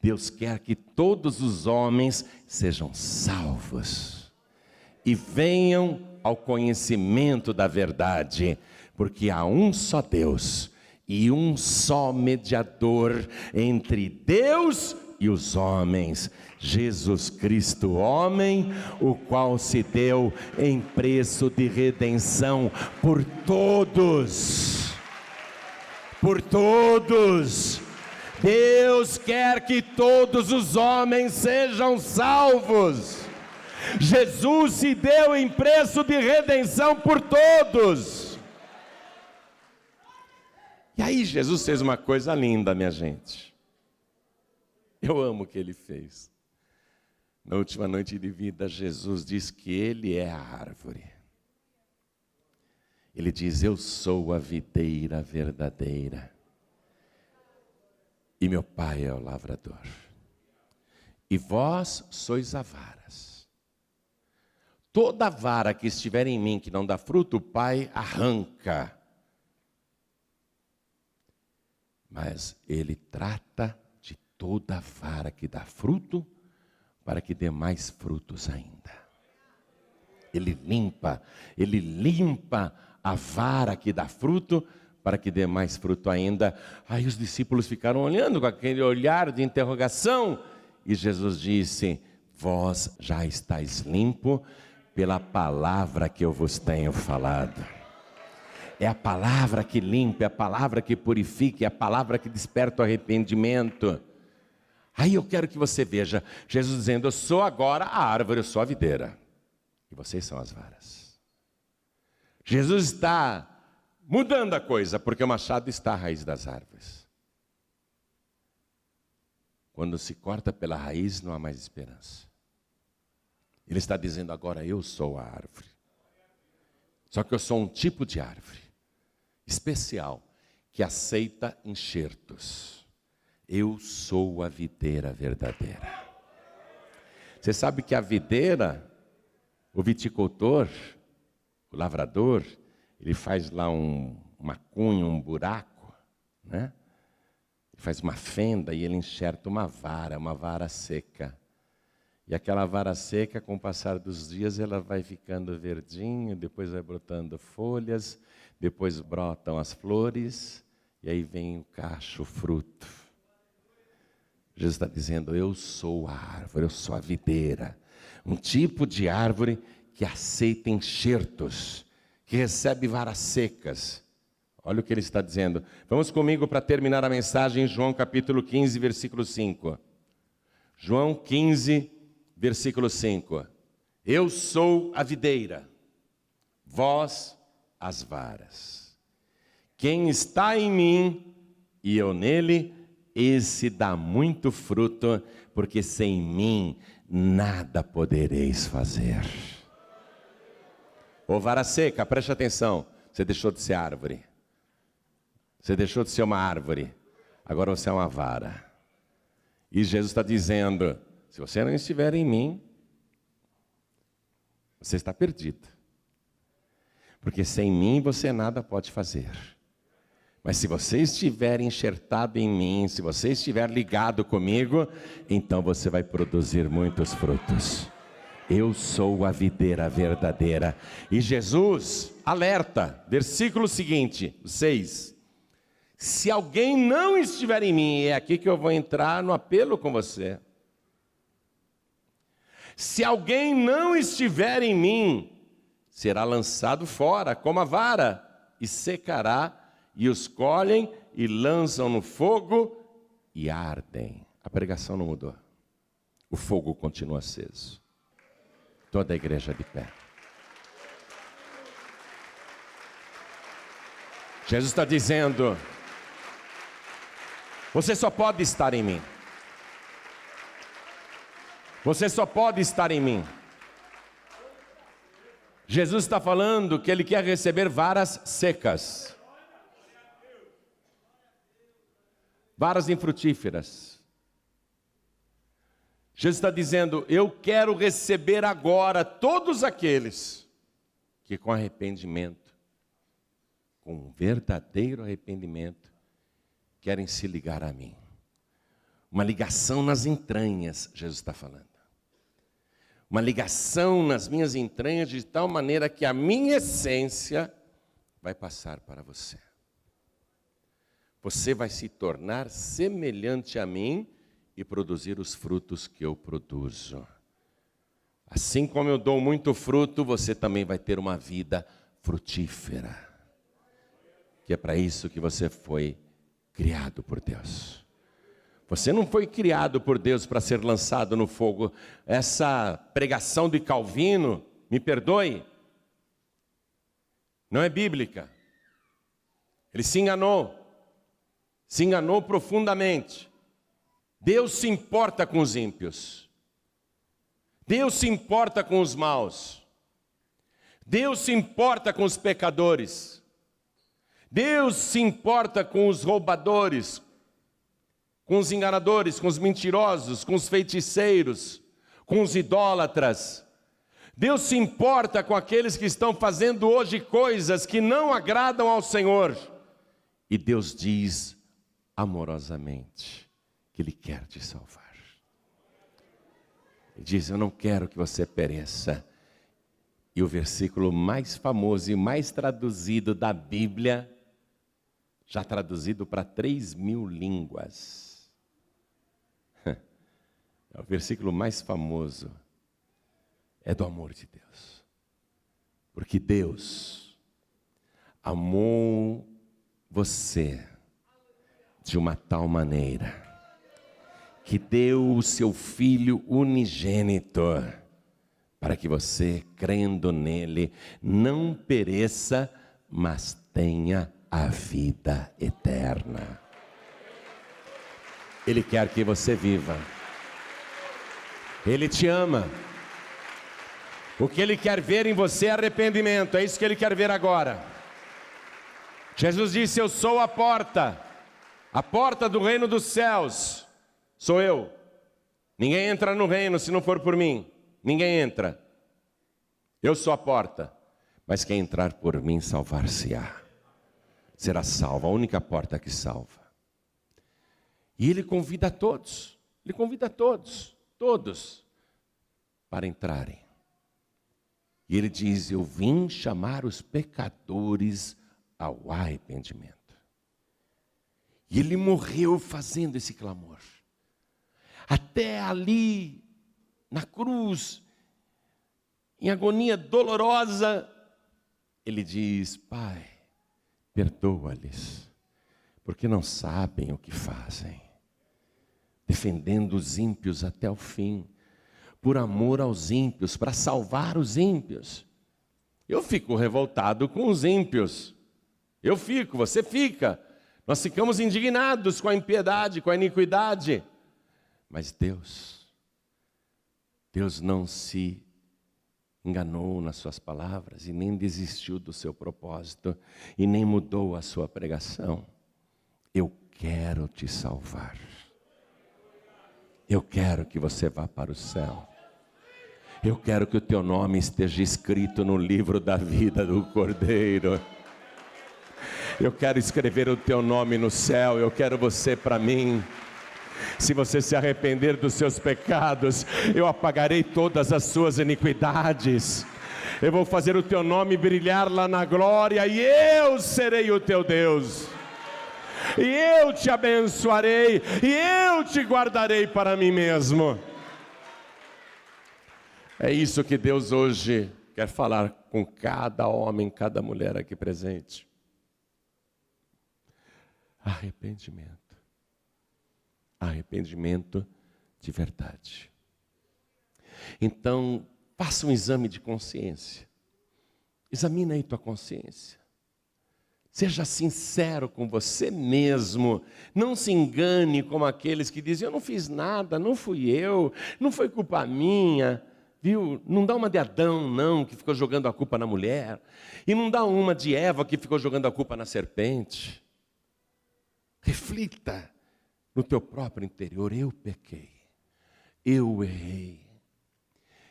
Deus quer que todos os homens sejam salvos e venham ao conhecimento da verdade, porque há um só Deus e um só mediador entre Deus e os homens, Jesus Cristo, homem, o qual se deu em preço de redenção por todos. Por todos. Deus quer que todos os homens sejam salvos. Jesus se deu em preço de redenção por todos. E aí Jesus fez uma coisa linda, minha gente. Eu amo o que Ele fez. Na última noite de vida, Jesus diz que Ele é a árvore. Ele diz: eu sou a videira verdadeira e meu Pai é o lavrador. E vós sois as varas. Toda vara que estiver em mim que não dá fruto, o Pai arranca. Mas Ele trata de toda vara que dá fruto, para que dê mais frutos ainda. Ele limpa a vara que dá fruto, para que dê mais fruto ainda. Aí os discípulos ficaram olhando com aquele olhar de interrogação, e Jesus disse: vós já estáis limpo pela palavra que eu vos tenho falado. É a palavra que limpa, é a palavra que purifica, é a palavra que desperta o arrependimento. Aí eu quero que você veja Jesus dizendo: eu sou agora a árvore, eu sou a videira, e vocês são as varas. Jesus está mudando a coisa, porque o machado está à raiz das árvores. Quando se corta pela raiz, não há mais esperança. Ele está dizendo agora: eu sou a árvore. Só que eu sou um tipo de árvore especial, que aceita enxertos. Eu sou a videira verdadeira. Você sabe que a videira, o viticultor, o lavrador, ele faz lá uma cunha, um buraco, né? Ele faz uma fenda e ele enxerta uma vara seca. E aquela vara seca, com o passar dos dias, ela vai ficando verdinha, depois vai brotando folhas, depois brotam as flores, e aí vem o cacho, o fruto. Jesus está dizendo: eu sou a árvore, eu sou a videira. Um tipo de árvore que aceita enxertos, que recebe varas secas. Olha o que ele está dizendo. Vamos comigo para terminar a mensagem em João capítulo 15, versículo 5. João 15, versículo 5. Eu sou a videira, vós as varas. Quem está em mim e eu nele, esse dá muito fruto, porque sem mim nada podereis fazer. Ô vara seca, preste atenção. Você deixou de ser árvore. Você deixou de ser uma árvore. Agora você é uma vara. E Jesus está dizendo: se você não estiver em mim, você está perdido. Porque sem mim você nada pode fazer. Mas se você estiver enxertado em mim, se você estiver ligado comigo, então você vai produzir muitos frutos. Eu sou a videira verdadeira. E Jesus alerta, versículo seguinte, 6. Se alguém não estiver em mim, é aqui que eu vou entrar no apelo com você. Se alguém não estiver em mim, será lançado fora como a vara e secará. E os colhem e lançam no fogo e ardem. A pregação não mudou. O fogo continua aceso. Toda a igreja de pé. Jesus está dizendo: você só pode estar em mim. Você só pode estar em mim. Jesus está falando que Ele quer receber varas secas. Varas infrutíferas. Jesus está dizendo: eu quero receber agora todos aqueles que com arrependimento, com um verdadeiro arrependimento, querem se ligar a mim. Uma ligação nas entranhas, Jesus está falando. Uma ligação nas minhas entranhas de tal maneira que a minha essência vai passar para você. Você vai se tornar semelhante a mim e produzir os frutos que eu produzo. Assim como eu dou muito fruto, você também vai ter uma vida frutífera. Que é para isso que você foi criado por Deus. Você não foi criado por Deus para ser lançado no fogo. Essa pregação de Calvino, me perdoe, não é bíblica. Ele se enganou profundamente. Deus se importa com os ímpios. Deus se importa com os maus. Deus se importa com os pecadores. Deus se importa com os roubadores, com os enganadores, com os mentirosos, com os feiticeiros, com os idólatras. Deus se importa com aqueles que estão fazendo hoje coisas que não agradam ao Senhor. E Deus diz amorosamente que Ele quer te salvar. Ele diz: eu não quero que você pereça. E o versículo mais famoso e mais traduzido da Bíblia, já traduzido para 3.000 línguas. É o versículo mais famoso. É do amor de Deus. Porque Deus amou você de uma tal maneira que deu o seu Filho unigênito, para que você, crendo nele, não pereça, mas tenha a vida eterna. Ele quer que você viva. Ele te ama. O que Ele quer ver em você é arrependimento. É isso que Ele quer ver agora. Jesus disse: eu sou a porta do reino dos céus. Sou eu. Ninguém entra no reino se não for por mim. Ninguém entra. Eu sou a porta. Mas quem entrar por mim salvar-se-á. Será salvo. A única porta que salva. E Ele convida a todos. Ele convida a todos. Todos. Para entrarem. E Ele diz: eu vim chamar os pecadores ao arrependimento. E Ele morreu fazendo esse clamor. Até ali, na cruz, em agonia dolorosa, Ele diz: Pai, perdoa-lhes, porque não sabem o que fazem. Defendendo os ímpios até o fim, por amor aos ímpios, para salvar os ímpios. Eu fico revoltado com os ímpios. Eu fico, você fica. Nós ficamos indignados com a impiedade, com a iniquidade. Mas Deus não se enganou nas suas palavras e nem desistiu do seu propósito e nem mudou a sua pregação. Eu quero te salvar. Eu quero que você vá para o céu. Eu quero que o teu nome esteja escrito no livro da vida do Cordeiro. Eu quero escrever o teu nome no céu. Eu quero você para mim. Se você se arrepender dos seus pecados, eu apagarei todas as suas iniquidades. Eu vou fazer o teu nome brilhar lá na glória e eu serei o teu Deus. E eu te abençoarei, e eu te guardarei para mim mesmo. É isso que Deus hoje quer falar com cada homem, cada mulher aqui presente. Arrependimento. Arrependimento de verdade. Então, faça um exame de consciência. Examina aí tua consciência. Seja sincero com você mesmo. Não se engane como aqueles que dizem: eu não fiz nada, não fui eu, não foi culpa minha. Viu? Não dá uma de Adão, não, que ficou jogando a culpa na mulher. E não dá uma de Eva, que ficou jogando a culpa na serpente. Reflita no teu próprio interior: eu pequei, eu errei.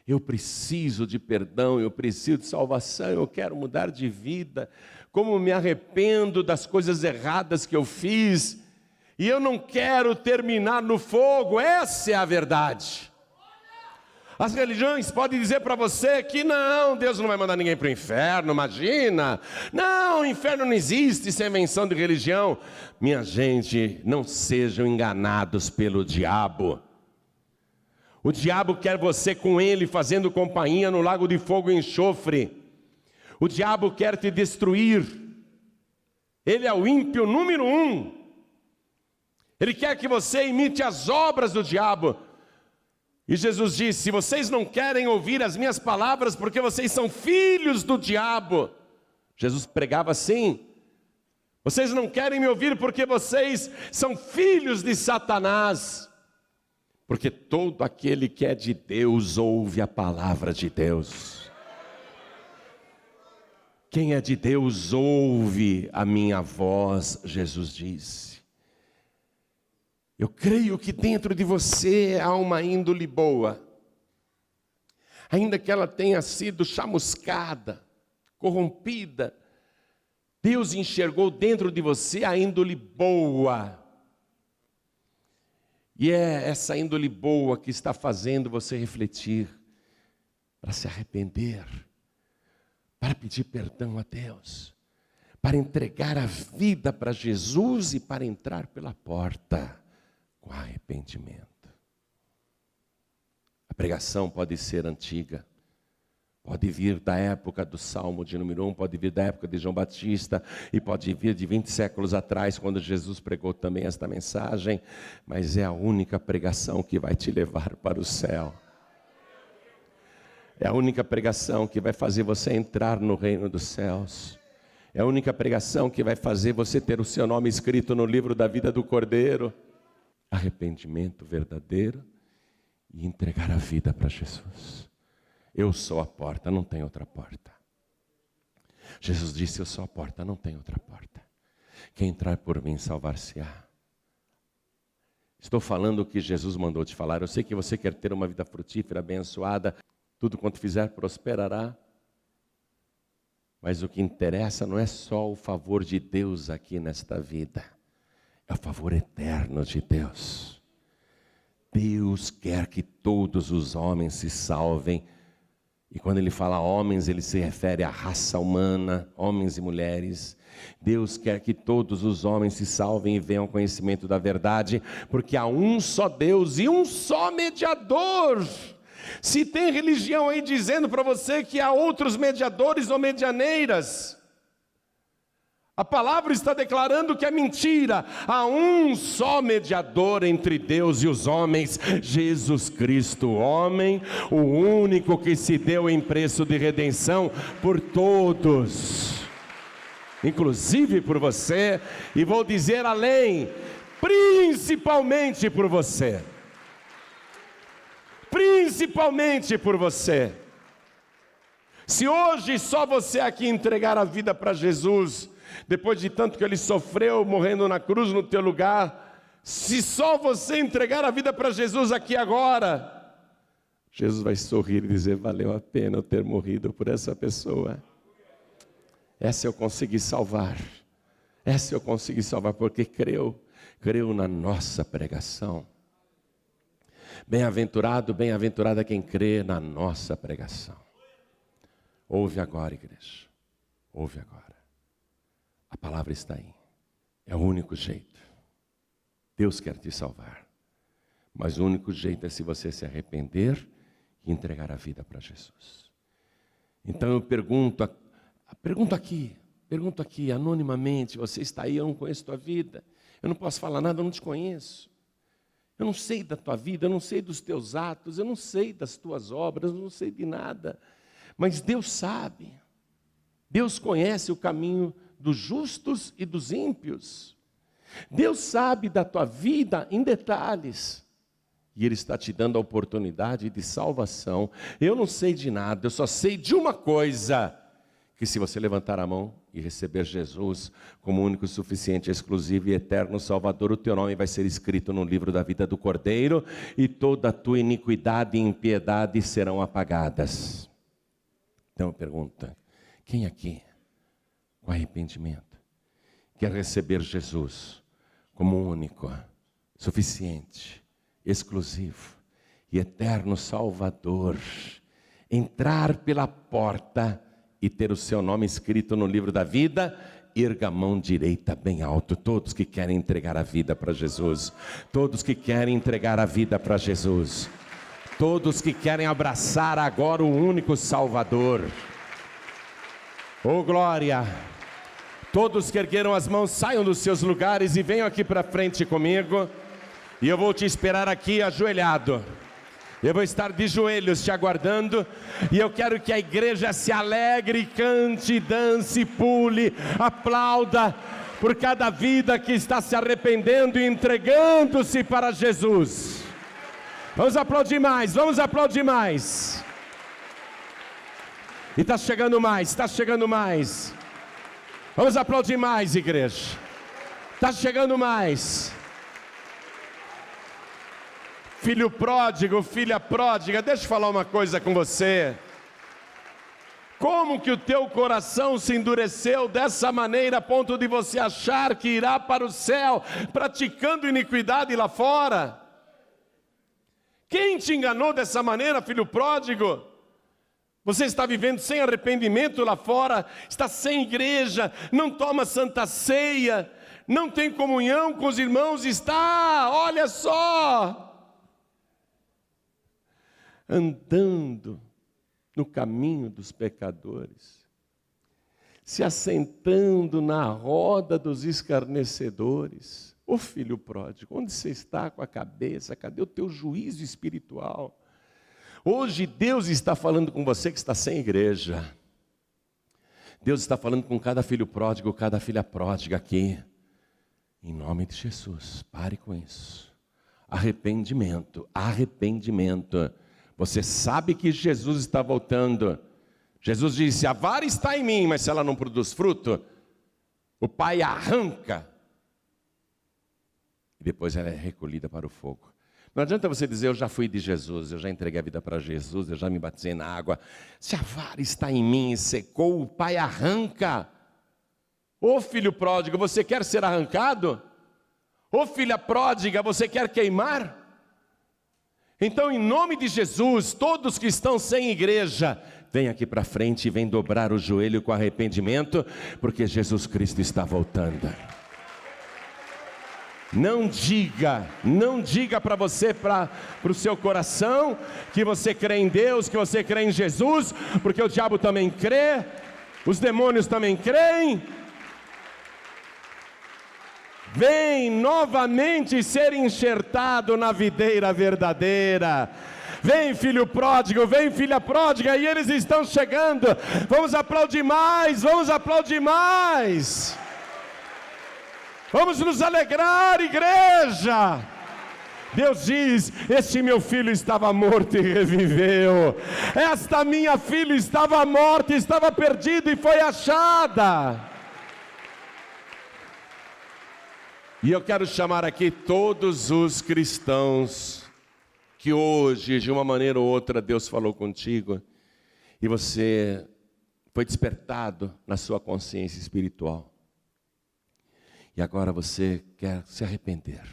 Eu preciso de perdão, eu preciso de salvação, eu quero mudar de vida. Como me arrependo das coisas erradas que eu fiz. E eu não quero terminar no fogo, essa é a verdade. As religiões podem dizer para você que não, Deus não vai mandar ninguém para o inferno, imagina. Não, o inferno não existe, isso é invenção de religião. Minha gente, não sejam enganados pelo diabo. O diabo quer você com ele, fazendo companhia no lago de fogo e enxofre. O diabo quer te destruir. Ele é o ímpio número 1. Ele quer que você imite as obras do diabo. E Jesus disse: se vocês não querem ouvir as minhas palavras, porque vocês são filhos do diabo. Jesus pregava assim: vocês não querem me ouvir porque vocês são filhos de Satanás. Porque todo aquele que é de Deus ouve a palavra de Deus. Quem é de Deus ouve a minha voz, Jesus disse. Eu creio que dentro de você há uma índole boa. Ainda que ela tenha sido chamuscada, corrompida, Deus enxergou dentro de você a índole boa. E é essa índole boa que está fazendo você refletir, para se arrepender, para pedir perdão a Deus, para entregar a vida para Jesus e para entrar pela porta com arrependimento. A pregação pode ser antiga, Pode vir da época do Salmo de número 1, pode vir da época de João Batista, e pode vir de 20 séculos atrás, quando Jesus pregou também esta mensagem, mas é a única pregação que vai te levar para o céu. É a única pregação que vai fazer você entrar no reino dos céus. É a única pregação que vai fazer você ter o seu nome escrito no livro da vida do Cordeiro. Arrependimento verdadeiro e entregar a vida para Jesus. Eu sou a porta, não tem outra porta. Jesus disse, eu sou a porta, não tem outra porta. Quem entrar por mim salvar-se-á. Estou falando o que Jesus mandou te falar. Eu sei que você quer ter uma vida frutífera, abençoada. Tudo quanto fizer prosperará. Mas o que interessa não é só o favor de Deus aqui nesta vida. É o favor eterno de Deus. Deus quer que todos os homens se salvem. E quando ele fala homens, ele se refere à raça humana, homens e mulheres. Deus quer que todos os homens se salvem e venham ao conhecimento da verdade, porque há um só Deus e um só mediador. Se tem religião aí dizendo para você que há outros mediadores ou medianeiras, a palavra está declarando que é mentira. Há um só mediador entre Deus e os homens, Jesus Cristo, homem, o único que se deu em preço de redenção por todos, inclusive por você, e vou dizer além, principalmente por você. Principalmente por você. Se hoje só você aqui entregar a vida para Jesus, depois de tanto que ele sofreu, morrendo na cruz no teu lugar, se só você entregar a vida para Jesus aqui agora, Jesus vai sorrir e dizer, valeu a pena eu ter morrido por essa pessoa. Essa eu consegui salvar. Essa eu consegui salvar porque creu na nossa pregação. Bem-aventurado, bem-aventurada quem crê na nossa pregação. Ouve agora, igreja. Ouve agora. A palavra está aí. É o único jeito. Deus quer te salvar. Mas o único jeito é se você se arrepender e entregar a vida para Jesus. Então eu pergunto aqui, anonimamente, você está aí, eu não conheço tua vida. Eu não posso falar nada, eu não te conheço. Eu não sei da tua vida, eu não sei dos teus atos, eu não sei das tuas obras, eu não sei de nada. Mas Deus sabe. Deus conhece o caminho dos justos e dos ímpios. Deus sabe da tua vida em detalhes. E Ele está te dando a oportunidade de salvação. Eu não sei de nada, eu só sei de uma coisa. Que se você levantar a mão e receber Jesus como único, suficiente, exclusivo e eterno Salvador, o teu nome vai ser escrito no livro da vida do Cordeiro, e toda a tua iniquidade e impiedade serão apagadas. Então pergunta, quem aqui, com arrependimento, quer receber Jesus como único, suficiente, exclusivo e eterno Salvador, entrar pela porta e ter o seu nome escrito no livro da vida? Erga a mão direita bem alto, todos que querem entregar a vida para Jesus, todos que querem entregar a vida para Jesus, todos que querem abraçar agora o único Salvador. Oh glória! Todos que ergueram as mãos, saiam dos seus lugares e venham aqui para frente comigo, e eu vou te esperar aqui ajoelhado. Eu vou estar de joelhos te aguardando, e eu quero que a igreja se alegre, cante, dance, pule, aplauda por cada vida que está se arrependendo e entregando-se para Jesus. Vamos aplaudir mais, vamos aplaudir mais. E está chegando mais, está chegando mais. Vamos aplaudir mais, igreja. Está chegando mais. Filho pródigo, filha pródiga, deixa eu falar uma coisa com você. Como que o teu coração se endureceu dessa maneira a ponto de você achar que irá para o céu praticando iniquidade lá fora? Quem te enganou dessa maneira, filho pródigo? Você está vivendo sem arrependimento lá fora, está sem igreja, não toma santa ceia, não tem comunhão com os irmãos, está, olha só, andando no caminho dos pecadores, se assentando na roda dos escarnecedores. Ô filho pródigo, onde você está com a cabeça? Cadê o teu juízo espiritual? Hoje Deus está falando com você que está sem igreja. Deus está falando com cada filho pródigo, cada filha pródiga aqui. Em nome de Jesus, pare com isso. Arrependimento, arrependimento. Você sabe que Jesus está voltando. Jesus disse, a vara está em mim, mas se ela não produz fruto, o Pai arranca. E depois ela é recolhida para o fogo. Não adianta você dizer, eu já fui de Jesus, eu já entreguei a vida para Jesus, eu já me batizei na água. Se a vara está em mim e secou, o Pai arranca. Ô filho pródigo, você quer ser arrancado? Ô filha pródiga, você quer queimar? Então, em nome de Jesus, todos que estão sem igreja, vem aqui para frente e vem dobrar o joelho com arrependimento, porque Jesus Cristo está voltando. Não diga para você, para o seu coração, que você crê em Deus, que você crê em Jesus, porque o diabo também crê, os demônios também creem. Vem novamente ser enxertado na videira verdadeira. Vem filho pródigo, vem filha pródiga, e eles estão chegando. Vamos aplaudir mais, vamos aplaudir mais. Vamos nos alegrar, igreja. Deus diz, este meu filho estava morto e reviveu. Esta minha filha estava morta, estava perdida e foi achada. E eu quero chamar aqui todos os cristãos que hoje, de uma maneira ou outra, Deus falou contigo e você foi despertado na sua consciência espiritual. E agora você quer se arrepender.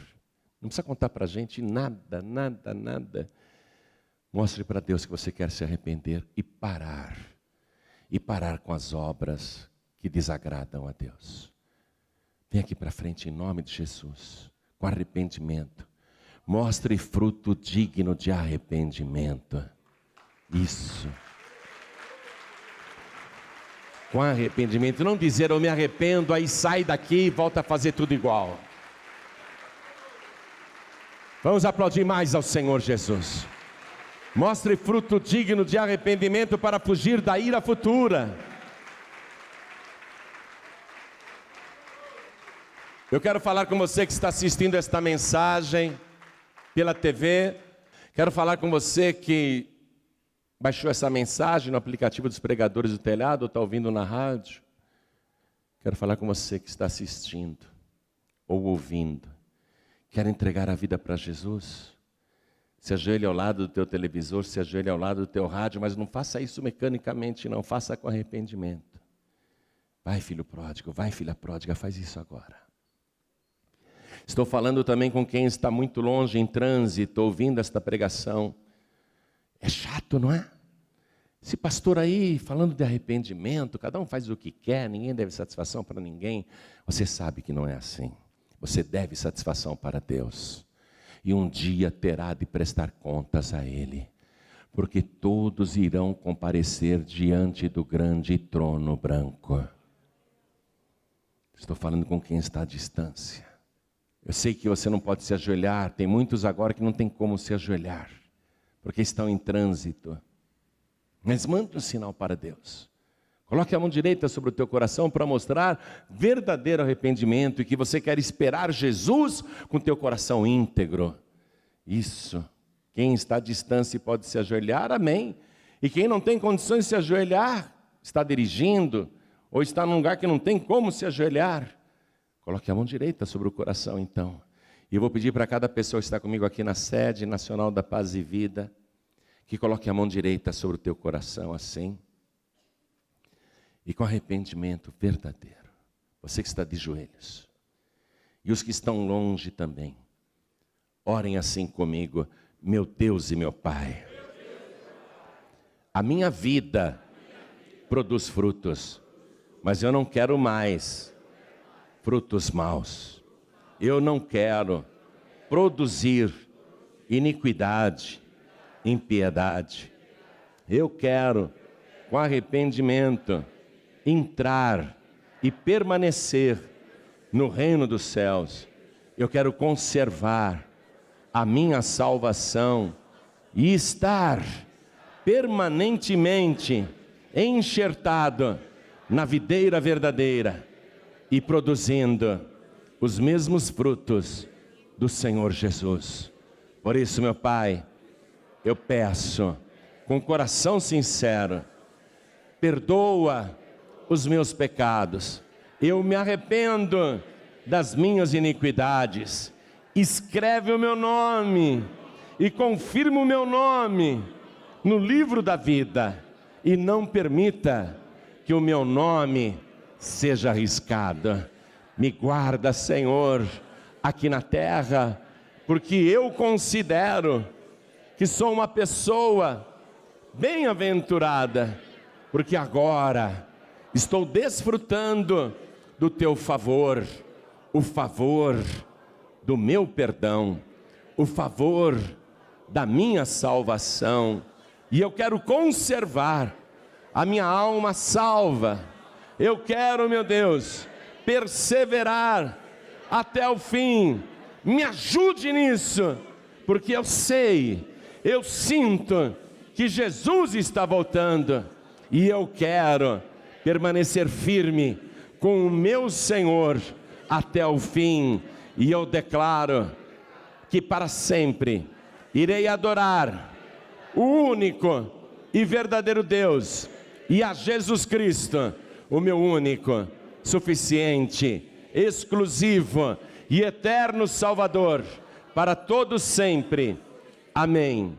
Não precisa contar para a gente nada. Mostre para Deus que você quer se arrepender e parar. E parar com as obras que desagradam a Deus. Vem aqui para frente em nome de Jesus, com arrependimento. Mostre fruto digno de arrependimento. Isso. Com arrependimento, não dizer eu me arrependo, aí sai daqui e volta a fazer tudo igual. Vamos aplaudir mais ao Senhor Jesus. Mostre fruto digno de arrependimento para fugir da ira futura. Eu quero falar com você que está assistindo esta mensagem pela TV. Quero falar com você que baixou essa mensagem no aplicativo dos pregadores do telhado, ou está ouvindo na rádio. Quero falar com você que está assistindo ou ouvindo. Quer entregar a vida para Jesus? Se ajoelhe ao lado do teu televisor, se ajoelhe ao lado do teu rádio, mas não faça isso mecanicamente, não. Faça com arrependimento. Vai, filho pródigo, vai, filha pródiga, faz isso agora. Estou falando também com quem está muito longe, em trânsito, ouvindo esta pregação. É chato, não é? Esse pastor aí, falando de arrependimento, cada um faz o que quer, ninguém deve satisfação para ninguém. Você sabe que não é assim. Você deve satisfação para Deus. E um dia terá de prestar contas a Ele. Porque todos irão comparecer diante do grande trono branco. Estou falando com quem está à distância. Eu sei que você não pode se ajoelhar, tem muitos agora que não tem como se ajoelhar, porque estão em trânsito. Mas mande um sinal para Deus. Coloque a mão direita sobre o teu coração para mostrar verdadeiro arrependimento e que você quer esperar Jesus com o teu coração íntegro. Isso. Quem está à distância e pode se ajoelhar, amém. E quem não tem condições de se ajoelhar, está dirigindo, ou está num lugar que não tem como se ajoelhar, coloque a mão direita sobre o coração, então. E eu vou pedir para cada pessoa que está comigo aqui na sede nacional da Paz e Vida, que coloque a mão direita sobre o teu coração, assim. E com arrependimento verdadeiro. Você que está de joelhos. E os que estão longe também. Orem assim comigo. Meu Deus e meu Pai. A minha vida produz frutos. Mas eu não quero mais frutos maus. Eu não quero produzir iniquidade, impiedade. Eu quero com arrependimento, entrar e permanecer no reino dos céus. Eu quero conservar a minha salvação e estar permanentemente enxertado na videira verdadeira e produzindo os mesmos frutos do Senhor Jesus. Por isso, meu Pai, eu peço com coração sincero, perdoa os meus pecados. Eu me arrependo das minhas iniquidades. Escreve o meu nome e confirma o meu nome no livro da vida, e não permita que o meu nome seja arriscado. Me guarda, Senhor, aqui na terra, porque eu considero que sou uma pessoa bem-aventurada, porque agora estou desfrutando do teu favor, o favor do meu perdão, o favor da minha salvação, e eu quero conservar a minha alma salva. Eu quero, meu Deus, perseverar até o fim. Me ajude nisso, porque eu sei, eu sinto que Jesus está voltando, e eu quero permanecer firme com o meu Senhor até o fim. E eu declaro que para sempre irei adorar o único e verdadeiro Deus, e a Jesus Cristo, o meu único, suficiente, exclusivo e eterno Salvador, para todos sempre. Amém.